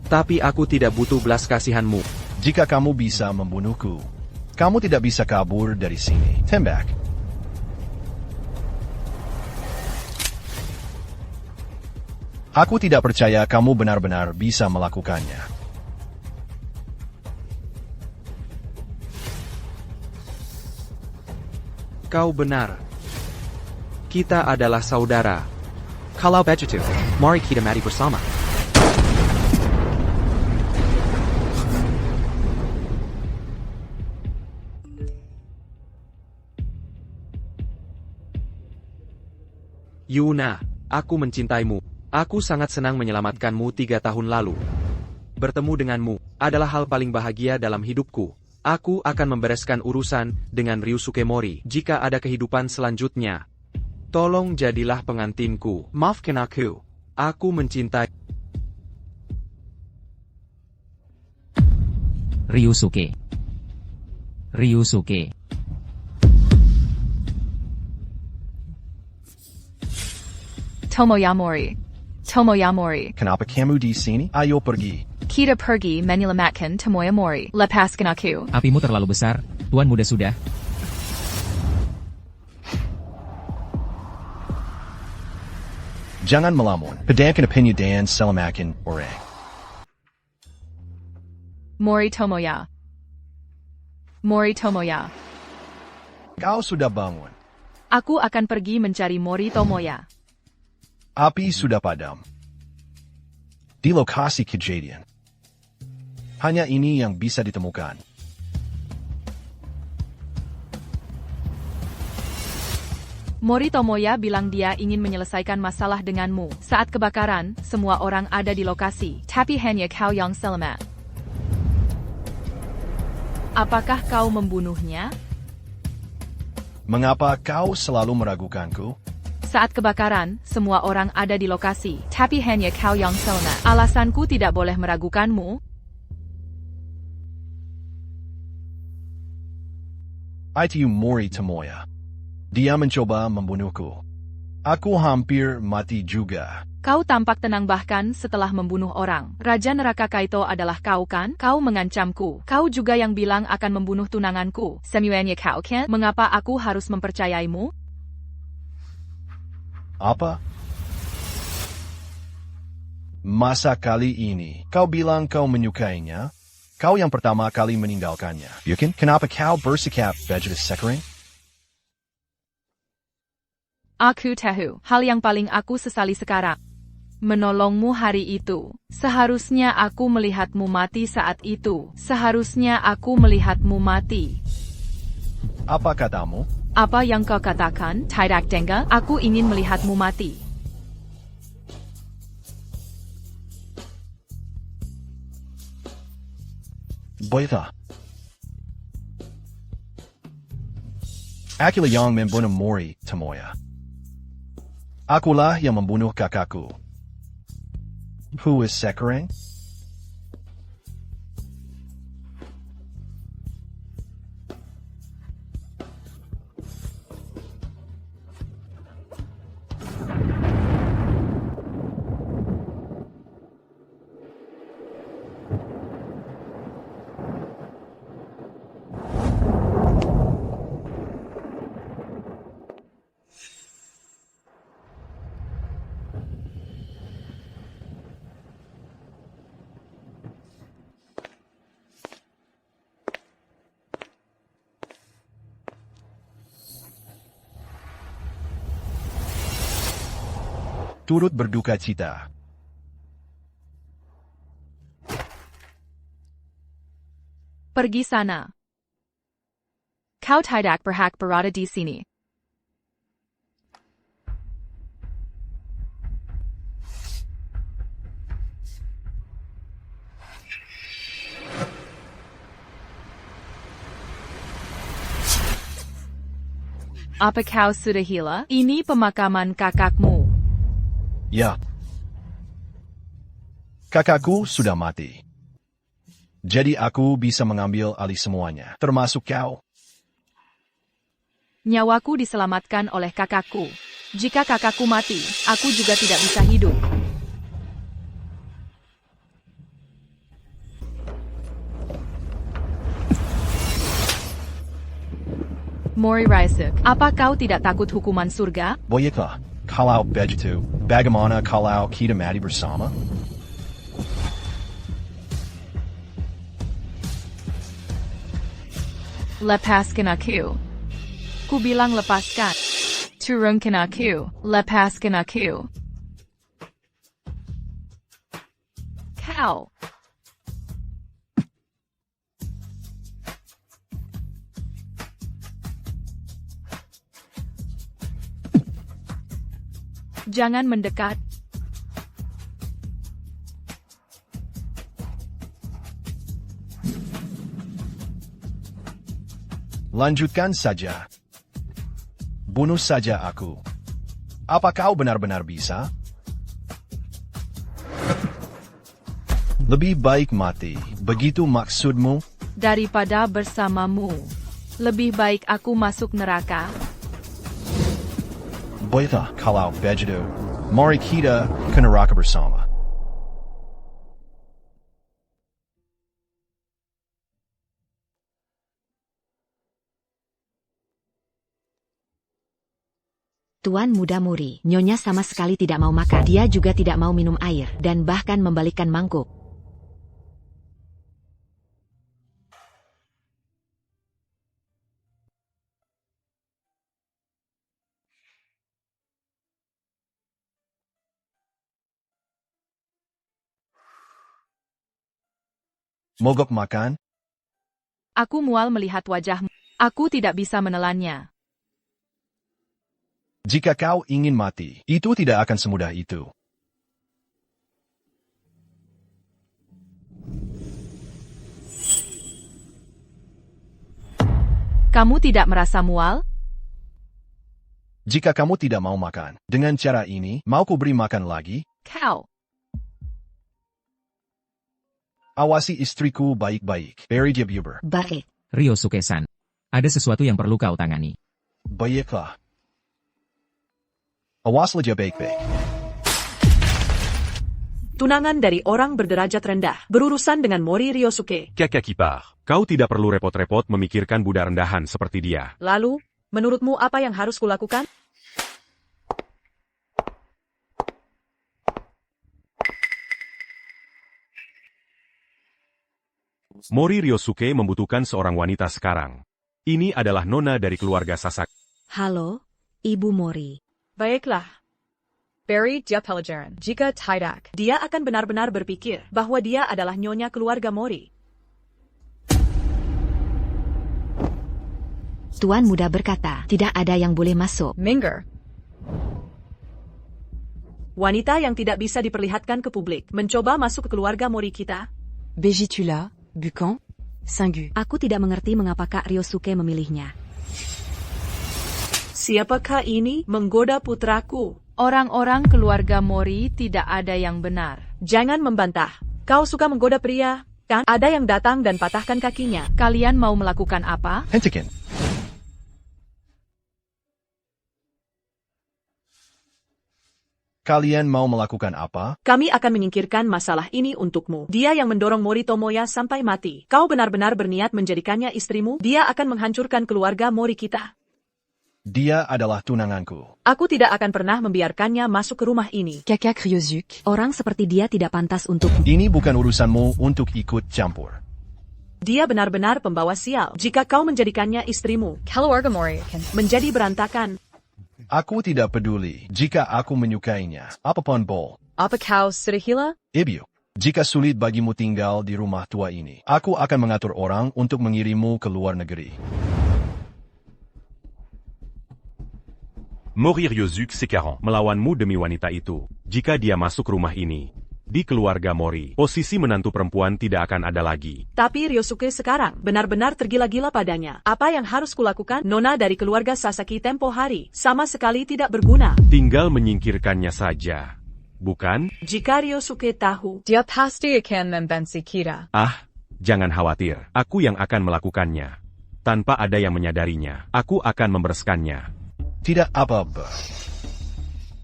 Tapi aku tidak butuh belas kasihanmu. Jika kamu bisa membunuhku, kamu tidak bisa kabur dari sini. Tembak. Aku tidak percaya kamu benar-benar bisa melakukannya. Kau benar. Kita adalah saudara. Kalau begitu, mari kita mati bersama. Yuna, aku mencintaimu. Aku sangat senang menyelamatkanmu 3 tahun lalu. Bertemu denganmu adalah hal paling bahagia dalam hidupku. Aku akan membereskan urusan dengan Ryosuke Mori jika ada kehidupan selanjutnya. Tolong jadilah pengantinku. Maafkan aku. Aku mencintai. Ryosuke. Ryosuke. Tomoya Mori. Tomoya Mori. Kenapa kamu di sini? Ayo pergi. Kita pergi menyelamatkan Tomoya Mori. Lepaskan aku. Apimu terlalu besar, Tuan Muda sudah. Jangan melamun. Pedangkan opini dan selamatkan orang. Mori Tomoya. Mori Tomoya. Kau sudah bangun. Aku akan pergi mencari Mori Tomoya. Api sudah padam. di lokasi kejadian. Hanya ini yang bisa ditemukan. Mori Tomoya bilang dia ingin menyelesaikan masalah denganmu. Saat kebakaran, semua orang ada di lokasi. Tapi hanya kau yang selamat. Apakah kau membunuhnya? Mengapa kau selalu meragukanku? Saat kebakaran, semua orang ada di lokasi. Tapi hanya kau yang selamat. Alasanku tidak boleh meragukanmu. Itu Mori Tomoya. Dia mencoba membunuhku. Aku hampir mati juga. Kau tampak tenang bahkan setelah membunuh orang. Raja Neraka Kaito adalah kau kan? Kau mengancamku. Kau juga yang bilang akan membunuh tunanganku. Semuanya kau kan? Mengapa aku harus mempercayaimu? Apa? Masa kali ini, kau bilang kau menyukainya? Kau yang pertama kali meninggalkannya. Yakin? Kenapa kau bersikap begitu sekering? Aku tahu, hal yang paling aku sesali sekarang. Menolongmu hari itu. Seharusnya aku melihatmu mati saat itu. Seharusnya aku melihatmu mati. Apa katamu? Apa yang kau katakan, Tidak Dengar? Aku ingin melihatmu mati. Boyta. Akulah yang membunuh Mori Tomoya. Akulah yang membunuh kakakku. Who is Sekirang? Turut berduka cita. Pergi sana. Kau tidak berhak berada di sini. Apa kau sudah gila? Ini pemakaman kakakmu. Ya. Kakakku sudah mati. Jadi aku bisa mengambil alih semuanya, termasuk kau. Nyawaku diselamatkan oleh kakakku. Jika kakakku mati, aku juga tidak bisa hidup. Mori Ryusuke, apa kau tidak takut hukuman surga? Boyka, kalau begitu, bagaimana kalau kita mati bersama? Lepaskan aku. Ku bilang lepaskan. Turunkan aku. Lepaskan aku. Kau. Jangan mendekat. Lanjutkan saja. Bunuh saja aku. Apa kau benar-benar bisa? Lebih baik mati, begitu maksudmu? Daripada bersamamu. Lebih baik aku masuk neraka. Boyka, kalau begitu, mari kita ke neraka bersama. Tuan Muda Muri, Nyonya sama sekali tidak mau makan. Dia juga tidak mau minum air, dan bahkan membalikkan mangkuk. Mogok makan? Aku mual melihat wajahmu. Aku tidak bisa menelannya. Jika kau ingin mati, itu tidak akan semudah itu. Kamu tidak merasa mual? Jika kamu tidak mau makan, dengan cara ini, mau ku beri makan lagi? Kau. Awasi istriku baik-baik. Barry Buber. Baik. Ryosuke-san. Ada sesuatu yang perlu kau tangani. Baiklah. Awaslah dia baik-baik. Tunangan dari orang berderajat rendah, berurusan dengan Mori Ryosuke. Kakak kipar, kau tidak perlu repot-repot memikirkan budak rendahan seperti dia. Lalu, menurutmu apa yang harus kulakukan? Mori Ryosuke membutuhkan seorang wanita sekarang. Ini adalah nona dari keluarga Sasaki. Halo, Ibu Mori. Baiklah. Barry Pelajaran. Jika tidak, dia akan benar-benar berpikir bahwa dia adalah nyonya keluarga Mori. Tuan muda berkata, tidak ada yang boleh masuk. Minger. Wanita yang tidak bisa diperlihatkan ke publik, mencoba masuk ke keluarga Mori kita. Begitula, Bukan, Singgu. Aku tidak mengerti mengapa Kak Ryosuke memilihnya. Siapakah ini menggoda putraku? Orang-orang keluarga Mori tidak ada yang benar. Jangan membantah. Kau suka menggoda pria, kan? Ada yang datang dan patahkan kakinya. Kalian mau melakukan apa? Hentikan. Kalian mau melakukan apa? Kami akan menyingkirkan masalah ini untukmu. Dia yang mendorong Mori Tomoya sampai mati. Kau benar-benar berniat menjadikannya istrimu? Dia akan menghancurkan keluarga Mori kita. Dia adalah tunanganku. Aku tidak akan pernah membiarkannya masuk ke rumah ini. Kakak Ryosuke. Orang seperti dia tidak pantas untuk... Ini bukan urusanmu untuk ikut campur. Dia benar-benar pembawa sial. Jika kau menjadikannya istrimu, keluarga Mori akan menjadi berantakan. Aku tidak peduli jika aku menyukainya. Apapun bol. Apa kau sudah gila? Ibu, jika sulit bagimu tinggal di rumah tua ini, aku akan mengatur orang untuk mengirimmu ke luar negeri. Mori Ryosuke sekarang melawanmu demi wanita itu. Jika dia masuk rumah ini, di keluarga Mori, posisi menantu perempuan tidak akan ada lagi. Tapi Ryosuke sekarang benar-benar tergila-gila padanya. Apa yang harus kulakukan? Nona dari keluarga Sasaki tempo hari sama sekali tidak berguna. Tinggal menyingkirkannya saja. Bukan? Jika Ryosuke tahu, dia pasti akan membenci kita. Ah, jangan khawatir. Aku yang akan melakukannya. Tanpa ada yang menyadarinya, aku akan membereskannya. Tidak apa-apa.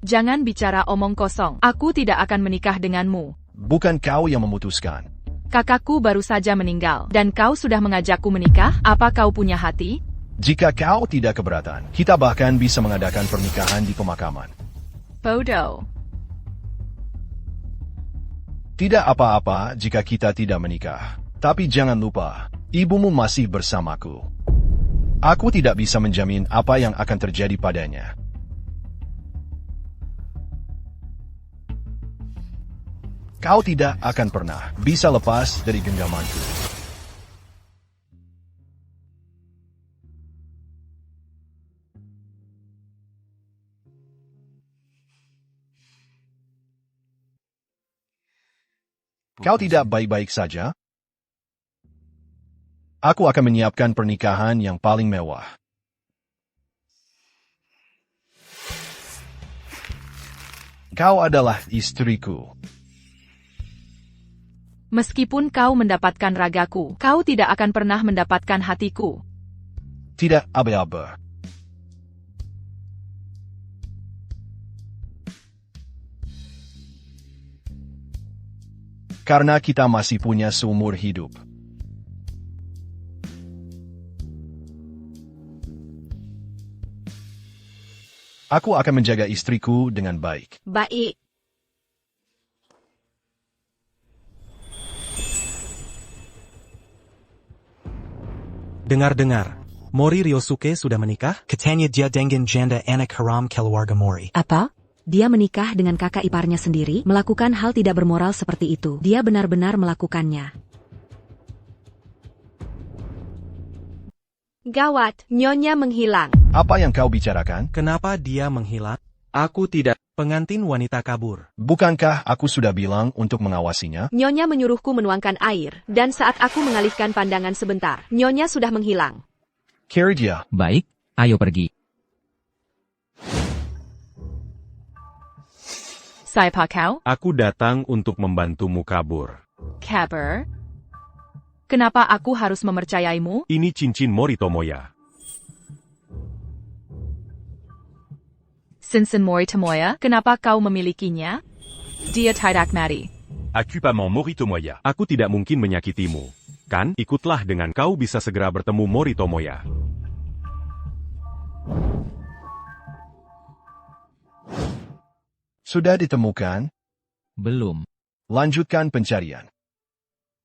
Jangan bicara omong kosong. Aku tidak akan menikah denganmu. Bukan kau yang memutuskan. Kakakku baru saja meninggal, dan kau sudah mengajakku menikah? Apa kau punya hati? Jika kau tidak keberatan, kita bahkan bisa mengadakan pernikahan di pemakaman. Bodoh. Tidak apa-apa jika kita tidak menikah. Tapi jangan lupa, ibumu masih bersamaku. Aku tidak bisa menjamin apa yang akan terjadi padanya. Kau tidak akan pernah bisa lepas dari genggamanku. Kau tidak baik-baik saja? Aku akan menyiapkan pernikahan yang paling mewah. Kau adalah istriku. Meskipun kau mendapatkan ragaku, kau tidak akan pernah mendapatkan hatiku. Tidak aba-aba. Karena kita masih punya seumur hidup. Aku akan menjaga istriku dengan baik. Baik. Dengar-dengar, Mori Ryosuke sudah menikah? Katanya dia dengan janda anak haram keluarga Mori. Apa? Dia menikah dengan kakak iparnya sendiri, melakukan hal tidak bermoral seperti itu. Dia benar-benar melakukannya. Gawat, Nyonya menghilang. Apa yang kau bicarakan? Kenapa dia menghilang? Aku tidak. Pengantin wanita kabur. Bukankah aku sudah bilang untuk mengawasinya? Nyonya menyuruhku menuangkan air, dan saat aku mengalihkan pandangan sebentar, Nyonya sudah menghilang. Cari dia. Baik, ayo pergi. Siapa kau? Aku datang untuk membantumu kabur. Kabur? Kenapa aku harus mempercayaimu? Ini cincin Mori Tomoya. Cincin Mori Tomoya, kenapa kau memilikinya? Dia tidak mati. Occupament Mori Tomoya. Aku tidak mungkin menyakitimu. Kan, ikutlah dengan kau bisa segera bertemu Mori Tomoya. Sudah ditemukan? Belum. Lanjutkan pencarian.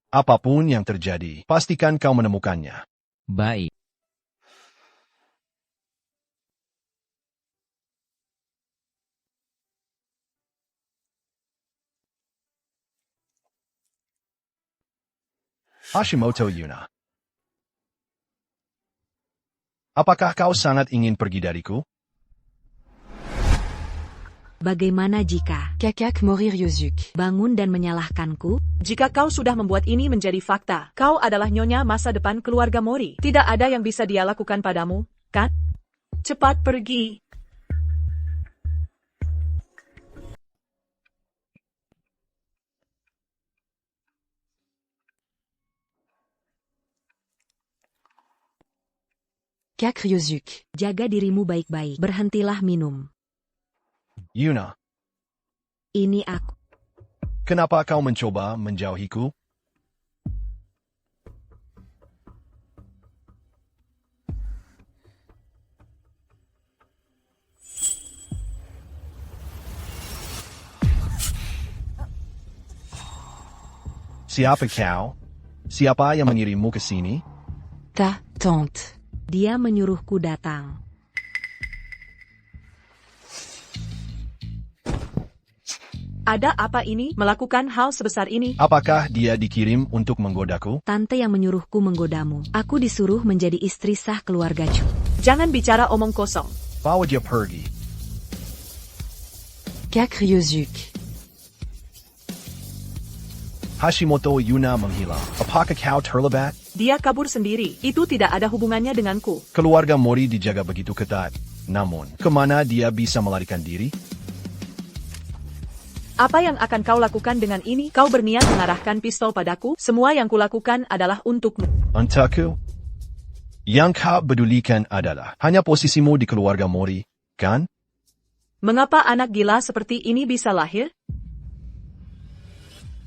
Apapun yang terjadi, pastikan kau menemukannya. Baik. Hashimoto Yuna. Apakah kau sangat ingin pergi dariku? Bagaimana jika Kakak Mori Ryuzuke bangun dan menyalahkanku? Jika kau sudah membuat ini menjadi fakta, kau adalah nyonya masa depan keluarga Mori. Tidak ada yang bisa dia lakukan padamu, kan? Cepat pergi. Kakak Ryuzuke. Jaga dirimu baik-baik. Berhentilah minum. Yuna, Ini aku. kenapa kau mencoba menjauhiku? Siapa kau? Siapa yang mengirimmu ke sini? Ta tante. Dia menyuruhku datang. Ada apa ini? Melakukan hal sebesar ini? Apakah dia dikirim untuk menggodaku? Tante yang menyuruhku menggodamu. Aku disuruh menjadi istri sah keluarga Chu. Jangan bicara omong kosong. Bawa dia pergi. Kakak Ryuzuke. Hashimoto Yuna menghilang. Apakah kau terlibat? Dia kabur sendiri. Itu tidak ada hubungannya denganku. Keluarga Mori dijaga begitu ketat. Namun, kemana dia bisa melarikan diri? Apa yang akan kau lakukan dengan ini? Kau berniat mengarahkan pistol padaku? Semua yang kulakukan adalah untukmu. Untukku? Yang kau pedulikan adalah hanya posisimu di keluarga Mori, kan? Mengapa anak gila seperti ini bisa lahir?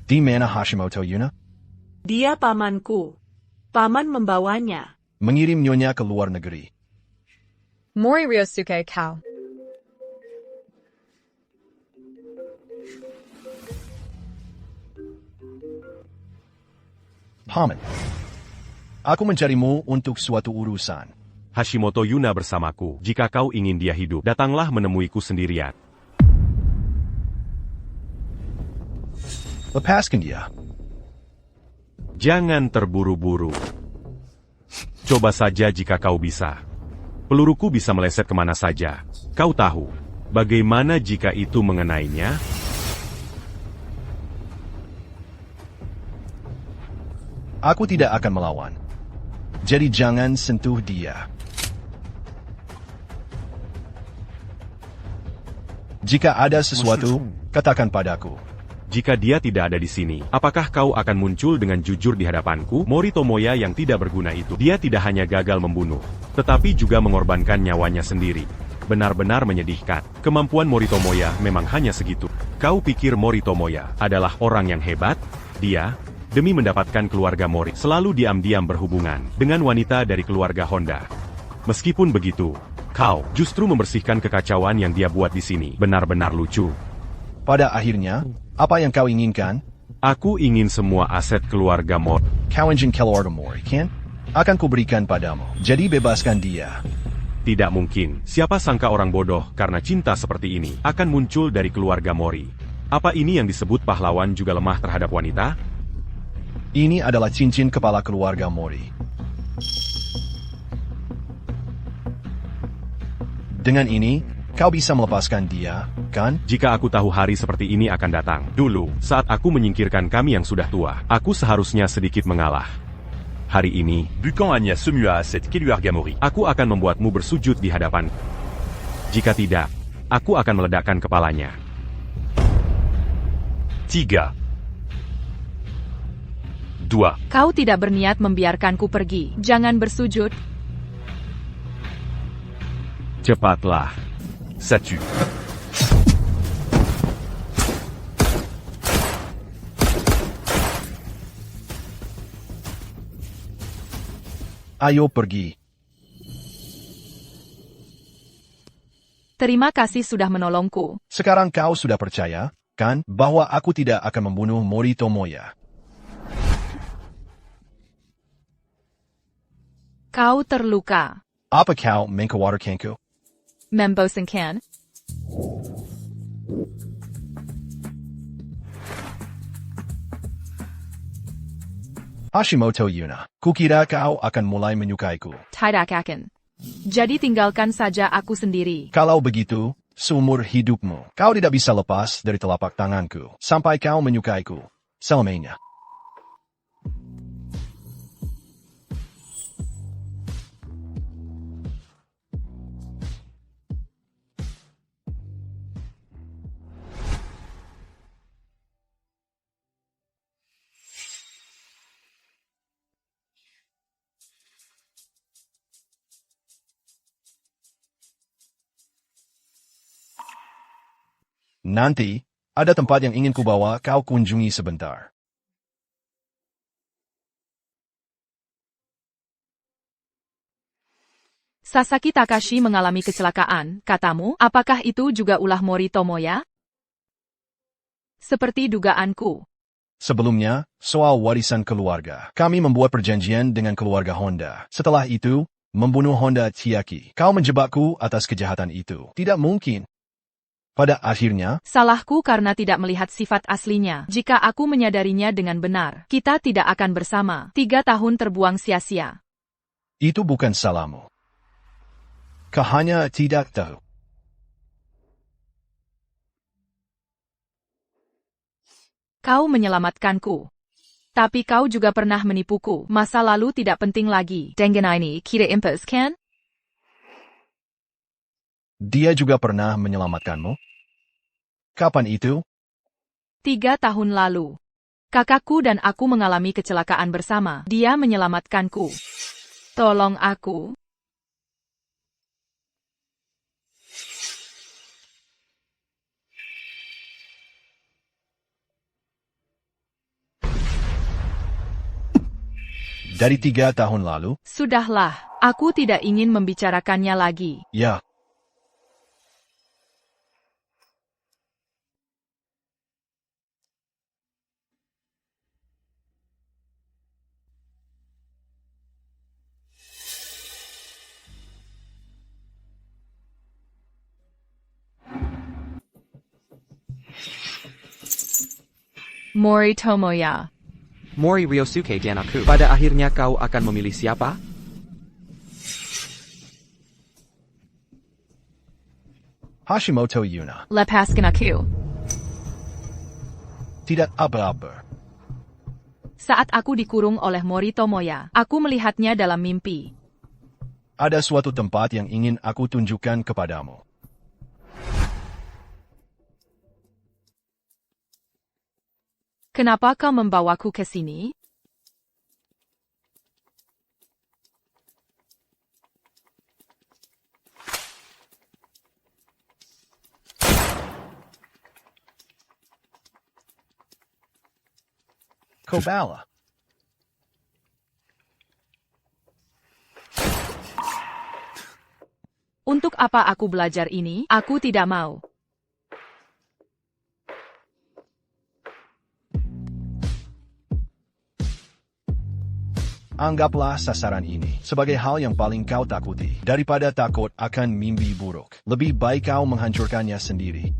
Di mana Hashimoto Yuna? Dia pamanku. Paman membawanya. Mengirim nyonya ke luar negeri. Mori Ryosuke kau. Paman, aku mencarimu untuk suatu urusan. Hashimoto Yuna bersamaku. Jika kau ingin dia hidup, datanglah menemuiku sendirian. Lepaskan dia. Jangan terburu-buru. Coba saja jika kau bisa. Peluruku bisa meleset kemana saja. Kau tahu, bagaimana jika itu mengenainya? Aku tidak akan melawan. Jadi jangan sentuh dia. Jika ada sesuatu, katakan padaku. Jika dia tidak ada di sini, apakah kau akan muncul dengan jujur di hadapanku? Mori Tomoya yang tidak berguna itu, dia tidak hanya gagal membunuh, tetapi juga mengorbankan nyawanya sendiri. Benar-benar menyedihkan. Kemampuan Mori Tomoya memang hanya segitu. Kau pikir Mori Tomoya adalah orang yang hebat? Dia, demi mendapatkan keluarga Mori, selalu diam-diam berhubungan dengan wanita dari keluarga Honda. Meskipun begitu, kau justru membersihkan kekacauan yang dia buat di sini. Benar-benar lucu. Pada akhirnya, apa yang kau inginkan? Aku ingin semua aset keluarga Mori. Kau ingin keluarga Mori, kan? Akan kuberikan padamu. Jadi bebaskan dia. Tidak mungkin. Siapa sangka orang bodoh karena cinta seperti ini akan muncul dari keluarga Mori. Apa ini yang disebut pahlawan juga lemah terhadap wanita? Ini adalah cincin kepala keluarga Mori. Dengan ini, kau bisa melepaskan dia, kan? Jika aku tahu hari seperti ini akan datang. Dulu, saat aku menyingkirkan kami yang sudah tua, aku seharusnya sedikit mengalah. Hari ini, Bukan Anya Semua Aset Keluarga Mori. aku akan membuatmu bersujud di hadapan. Jika tidak, aku akan meledakkan kepalanya. 3, 2, Kau tidak berniat membiarkanku pergi. Jangan bersujud. Cepatlah. 1. Ayo pergi. Terima kasih sudah menolongku. Sekarang kau sudah percaya, kan, bahwa aku tidak akan membunuh Mori Tomoya. Kau terluka. Apa kau mengkhawatirkanku? Membosankan. Hashimoto Yuna, kukira kau akan mulai menyukaiku. Tidak akan. Jadi tinggalkan saja aku sendiri. Kalau begitu, seumur hidupmu, kau tidak bisa lepas dari telapak tanganku, sampai kau menyukaiku. Selamanya. Nanti, ada tempat yang ingin kubawa kau kunjungi sebentar. Sasaki Takashi mengalami kecelakaan, katamu, apakah itu juga ulah Mori Tomoya? Seperti dugaanku. Sebelumnya, soal warisan keluarga. Kami membuat perjanjian dengan keluarga Honda. Setelah itu, membunuh Honda Chiaki. Kau menjebakku atas kejahatan itu. Tidak mungkin. Pada akhirnya, Salahku karena tidak melihat sifat aslinya. Jika aku menyadarinya dengan benar, kita tidak akan bersama. 3 tahun terbuang sia-sia. itu bukan salahmu. Kau hanya tidak tahu. Kau menyelamatkanku. Tapi kau juga pernah menipuku. Masa lalu tidak penting lagi. Dengan ini, kita impas, kan? Dia juga pernah menyelamatkanmu? Kapan itu? 3 tahun lalu. Kakakku dan aku mengalami kecelakaan bersama. Dia menyelamatkanku. Tolong aku. Dari 3 tahun lalu? Sudahlah, aku tidak ingin membicarakannya lagi. Ya. Mori Tomoya. Mori Ryosuke dan aku. Pada akhirnya kau akan memilih siapa? Hashimoto Yuna. Lepaskan aku. Tidak apa-apa. Saat aku dikurung oleh Mori Tomoya, aku melihatnya dalam mimpi. Ada suatu tempat yang ingin aku tunjukkan kepadamu. Kenapa kau membawaku ke sini? Kobala. Untuk apa aku belajar ini? Aku tidak mau. Anggaplah sasaran ini sebagai hal yang paling kau takuti. Daripada takut akan mimpi buruk, lebih baik kau menghancurkannya sendiri.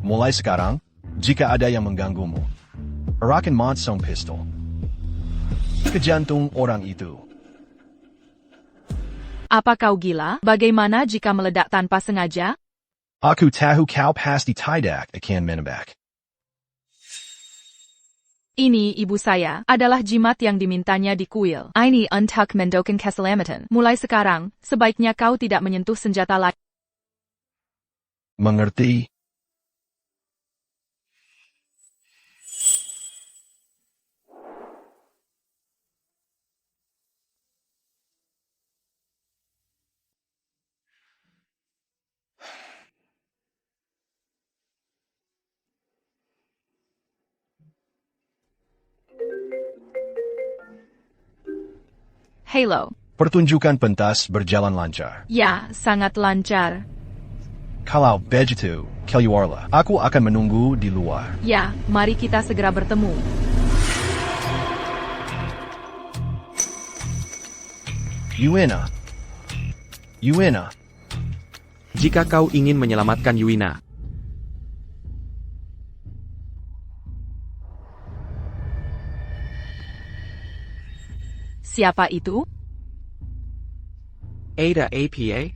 Mulai sekarang, jika ada yang mengganggumu, arahkan Monsong pistol ke jantung orang itu. Apa kau gila? Bagaimana jika meledak tanpa sengaja? Aku tahu kau pasti tidak akan menebak. Ini ibu saya, adalah jimat yang dimintanya di kuil. Ini untuk mendoakan keselamatan. Mulai sekarang, sebaiknya kau tidak menyentuh senjata lain. Mengerti? Halo. Pertunjukan pentas berjalan lancar. Ya, sangat lancar. Kalau begitu, keluarlah. Aku akan menunggu di luar. Ya, mari kita segera bertemu. Yuina. Yuina. Jika kau ingin menyelamatkan Yuina, Siapa itu? Ada APA?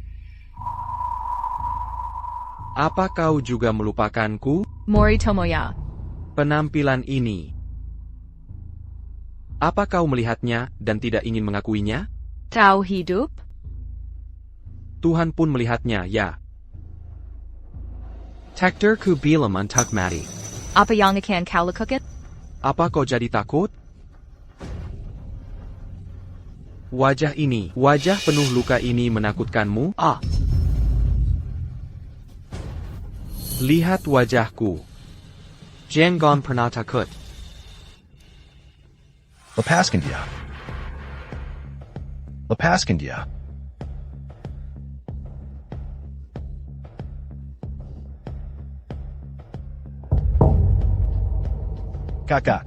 Apa kau juga melupakanku? Mori Tomoya. Penampilan ini. Apa kau melihatnya dan tidak ingin mengakuinya? Tahu hidup? Tuhan pun melihatnya, ya. Takdirku bilam untuk mati. Apa yang akan kau lakukan? Apa kau jadi takut? Wajah ini, wajah penuh luka ini menakutkanmu? Ah. Lihat wajahku. Jangan pernah takut. Lepaskan dia. Lepaskan dia. Kakak.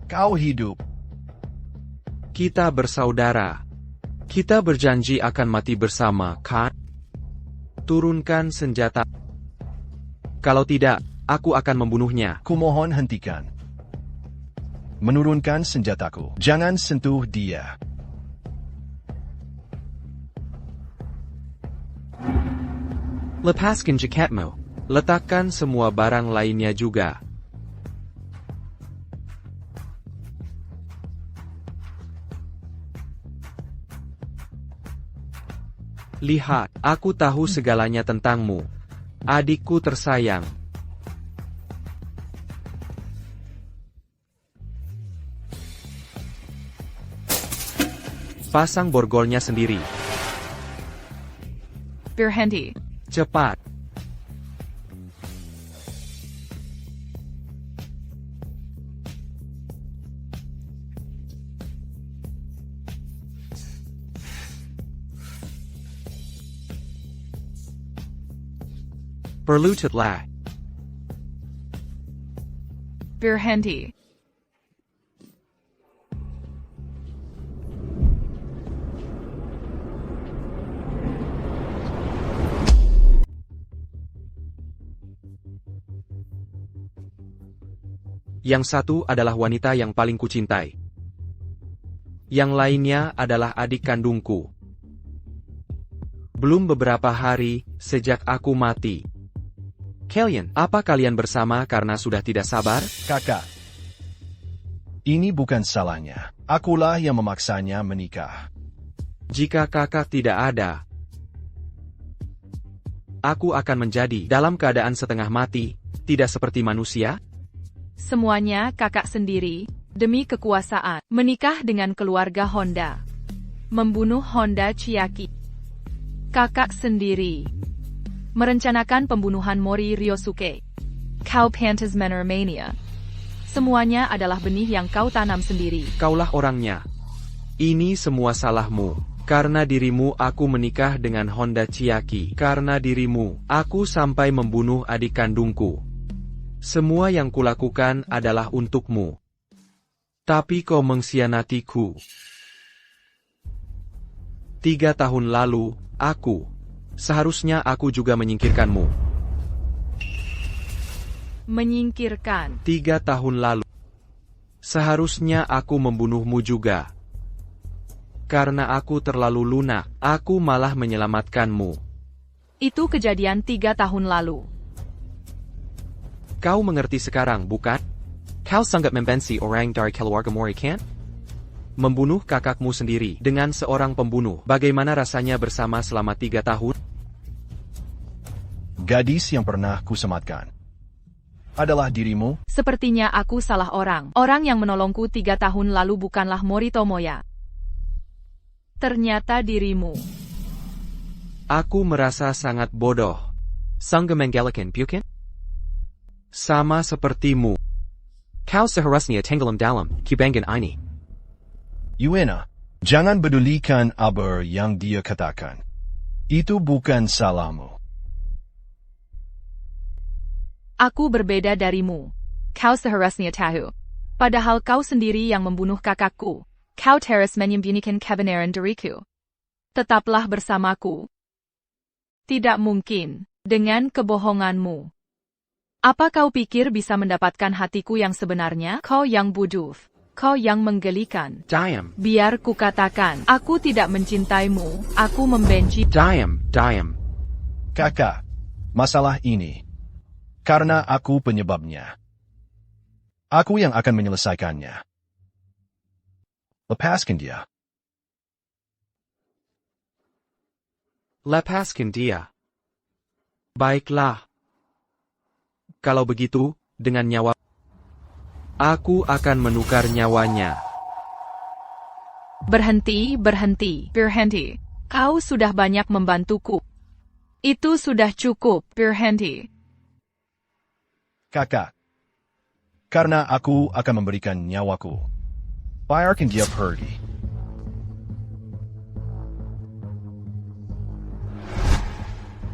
Kau hidup. Kita bersaudara. Kita berjanji akan mati bersama, kan? Turunkan senjata. Kalau tidak, aku akan membunuhnya. Kumohon hentikan. Menurunkan senjataku. Jangan sentuh dia. Lepaskan jaketmu. Letakkan semua barang lainnya juga. Lihat, aku tahu segalanya tentangmu. Adikku tersayang. Pasang borgolnya sendiri. Berhenti. Cepat. Berlututlah. Berhenti. Yang satu adalah wanita yang paling kucintai. Yang lainnya adalah adik kandungku. Belum beberapa hari sejak aku mati. Kalian, apa kalian bersama karena sudah tidak sabar? Kakak. Ini bukan salahnya. Akulah yang memaksanya menikah. Jika kakak tidak ada, aku akan menjadi dalam keadaan setengah mati, tidak seperti manusia. Semuanya kakak sendiri, demi kekuasaan, menikah dengan keluarga Honda. Membunuh Honda Chiaki. Kakak sendiri. Merencanakan pembunuhan Mori Ryosuke. Kau pantas menermania. Semuanya adalah benih yang kau tanam sendiri. Kaulah orangnya. Ini semua salahmu. Karena dirimu aku menikah dengan Honda Chiaki. Karena dirimu, aku sampai membunuh adik kandungku. Semua yang kulakukan adalah untukmu. Tapi kau mengkhianatiku. 3 tahun lalu, seharusnya aku juga menyingkirkanmu. Menyingkirkan. 3 tahun lalu. Seharusnya aku membunuhmu juga. Karena aku terlalu lunak, aku malah menyelamatkanmu. Itu kejadian 3 tahun lalu. Kau mengerti sekarang, bukan? Kau sangat membenci orang dari keluarga Mori, kan? Membunuh kakakmu sendiri dengan seorang pembunuh. Bagaimana rasanya bersama selama 3 tahun? Gadis yang pernah kusematkan adalah dirimu? Sepertinya aku salah orang. Orang yang menolongku 3 tahun lalu bukanlah Mori Tomoya. Ternyata dirimu. Aku merasa sangat bodoh. Sangga menggalakan, bukan? Sama sepertimu. Kau seharusnya tenggelam dalam kebanggaan ini. Yuena, jangan pedulikan apa yang dia katakan. Itu bukan salahmu. Aku berbeda darimu. Kau seharusnya tahu. Padahal kau sendiri yang membunuh kakakku. Kau terus menyembunyikan kebenaran dariku. Tetaplah bersamaku. Tidak mungkin, dengan kebohonganmu. Apa kau pikir bisa mendapatkan hatiku yang sebenarnya? Kau yang bodoh. Kau yang menggelikan. Diam. Biar kukatakan, aku tidak mencintaimu, aku membenci. Diam. Kakak, masalah ini. Karena aku penyebabnya. Aku yang akan menyelesaikannya. Lepaskan dia. Lepaskan dia. Baiklah. Kalau begitu, dengan nyawa, aku akan menukar nyawanya. Berhenti. Kau sudah banyak membantuku. Itu sudah cukup, berhenti. Kakak, karena aku akan memberikan nyawaku. Biarkan dia pergi.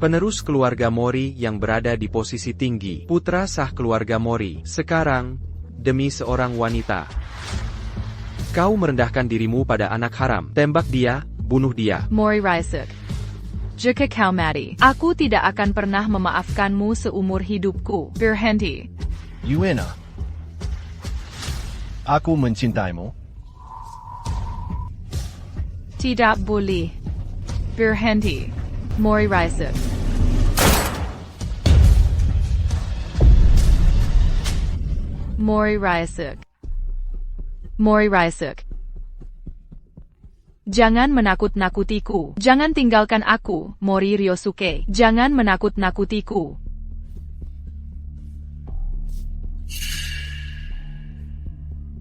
Penerus keluarga Mori yang berada di posisi tinggi, putra sah keluarga Mori, sekarang, demi seorang wanita. Kau merendahkan dirimu pada anak haram. Tembak dia, bunuh dia. Mori Ryusuke. Jika kau mati, aku tidak akan pernah memaafkanmu seumur hidupku. Berhenti. Yuena, aku mencintaimu. Tidak boleh. Berhenti. Mori Ryusuke. Mori Ryusuke. Jangan menakut-nakutiku. Jangan tinggalkan aku, Mori Ryosuke. Jangan menakut-nakutiku.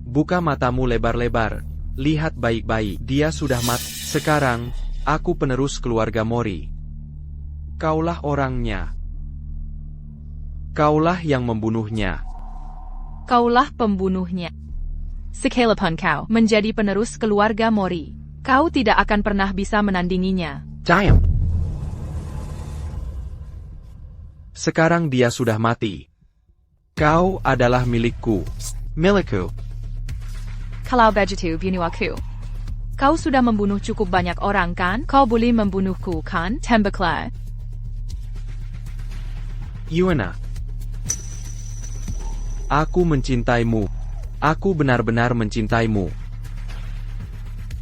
Buka matamu lebar-lebar. Lihat baik-baik. Dia sudah mati. Sekarang, aku penerus keluarga Mori. Kaulah orangnya. Kaulah yang membunuhnya. Kaulah pembunuhnya. Sekalipun kau menjadi penerus keluarga Mori, kau tidak akan pernah bisa menandinginya. Diam. Sekarang dia sudah mati. Kau adalah milikku. Milikku. Kalau begitu bunuh aku. Kau sudah membunuh cukup banyak orang kan? Kau boleh membunuhku kan? Tembaklah. Yuena. Aku mencintaimu. Aku benar-benar mencintaimu.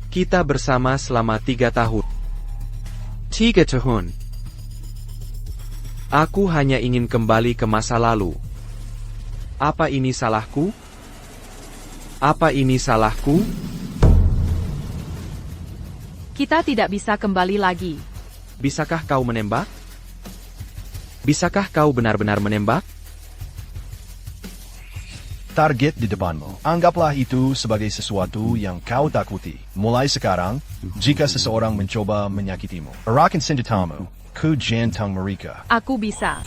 Kita bersama selama 3 tahun. 3 tahun. Aku hanya ingin kembali ke masa lalu. Apa ini salahku? Apa ini salahku? Kita tidak bisa kembali lagi. Bisakah kau menembak? Bisakah kau benar-benar menembak? Target di depanmu. Anggaplah itu sebagai sesuatu yang kau takuti. Mulai sekarang, jika seseorang mencoba menyakitimu, arahkan senjatamu ke jantung mereka. Aku bisa.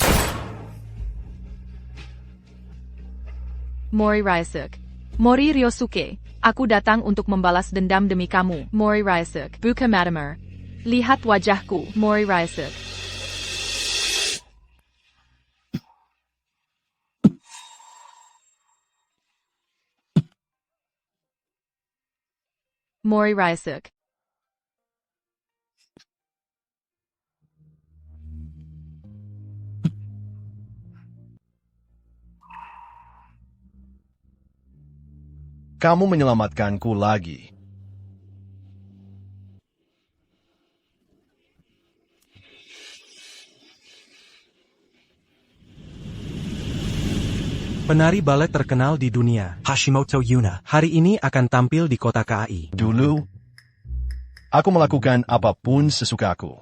Mori Ryusuke. Mori Ryosuke. Aku datang untuk membalas dendam demi kamu. Mori Ryusuke. Buka matamu. Lihat wajahku. Mori Ryusuke. Mori Ryusuke. Kamu menyelamatkanku lagi. Penari balet terkenal di dunia. Hashimoto Yuna. Hari ini akan tampil di kota KAI. Dulu, aku melakukan apapun sesukaku.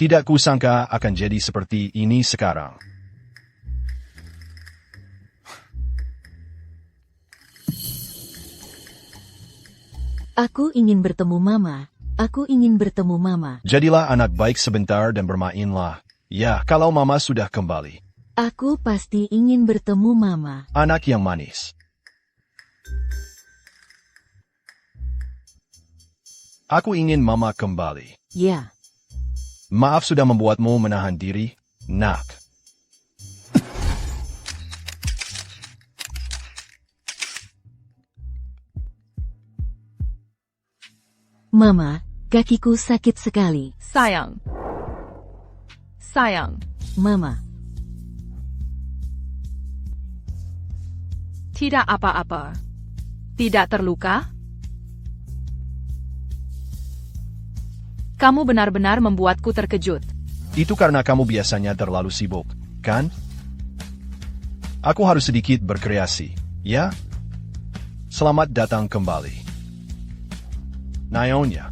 Tidak kusangka akan jadi seperti ini sekarang. Aku ingin bertemu Mama. Aku ingin bertemu Mama. Jadilah anak baik sebentar dan bermainlah. Ya, kalau Mama sudah kembali. Aku pasti ingin bertemu Mama. Anak yang manis. Aku ingin Mama kembali. Ya. Maaf sudah membuatmu menahan diri, nak. Mama, kakiku sakit sekali. Sayang. Sayang. Mama. Tidak apa-apa. Tidak terluka? Kamu benar-benar membuatku terkejut. Itu karena kamu biasanya terlalu sibuk, kan? Aku harus sedikit berkreasi, ya? Selamat datang kembali. Nyonya.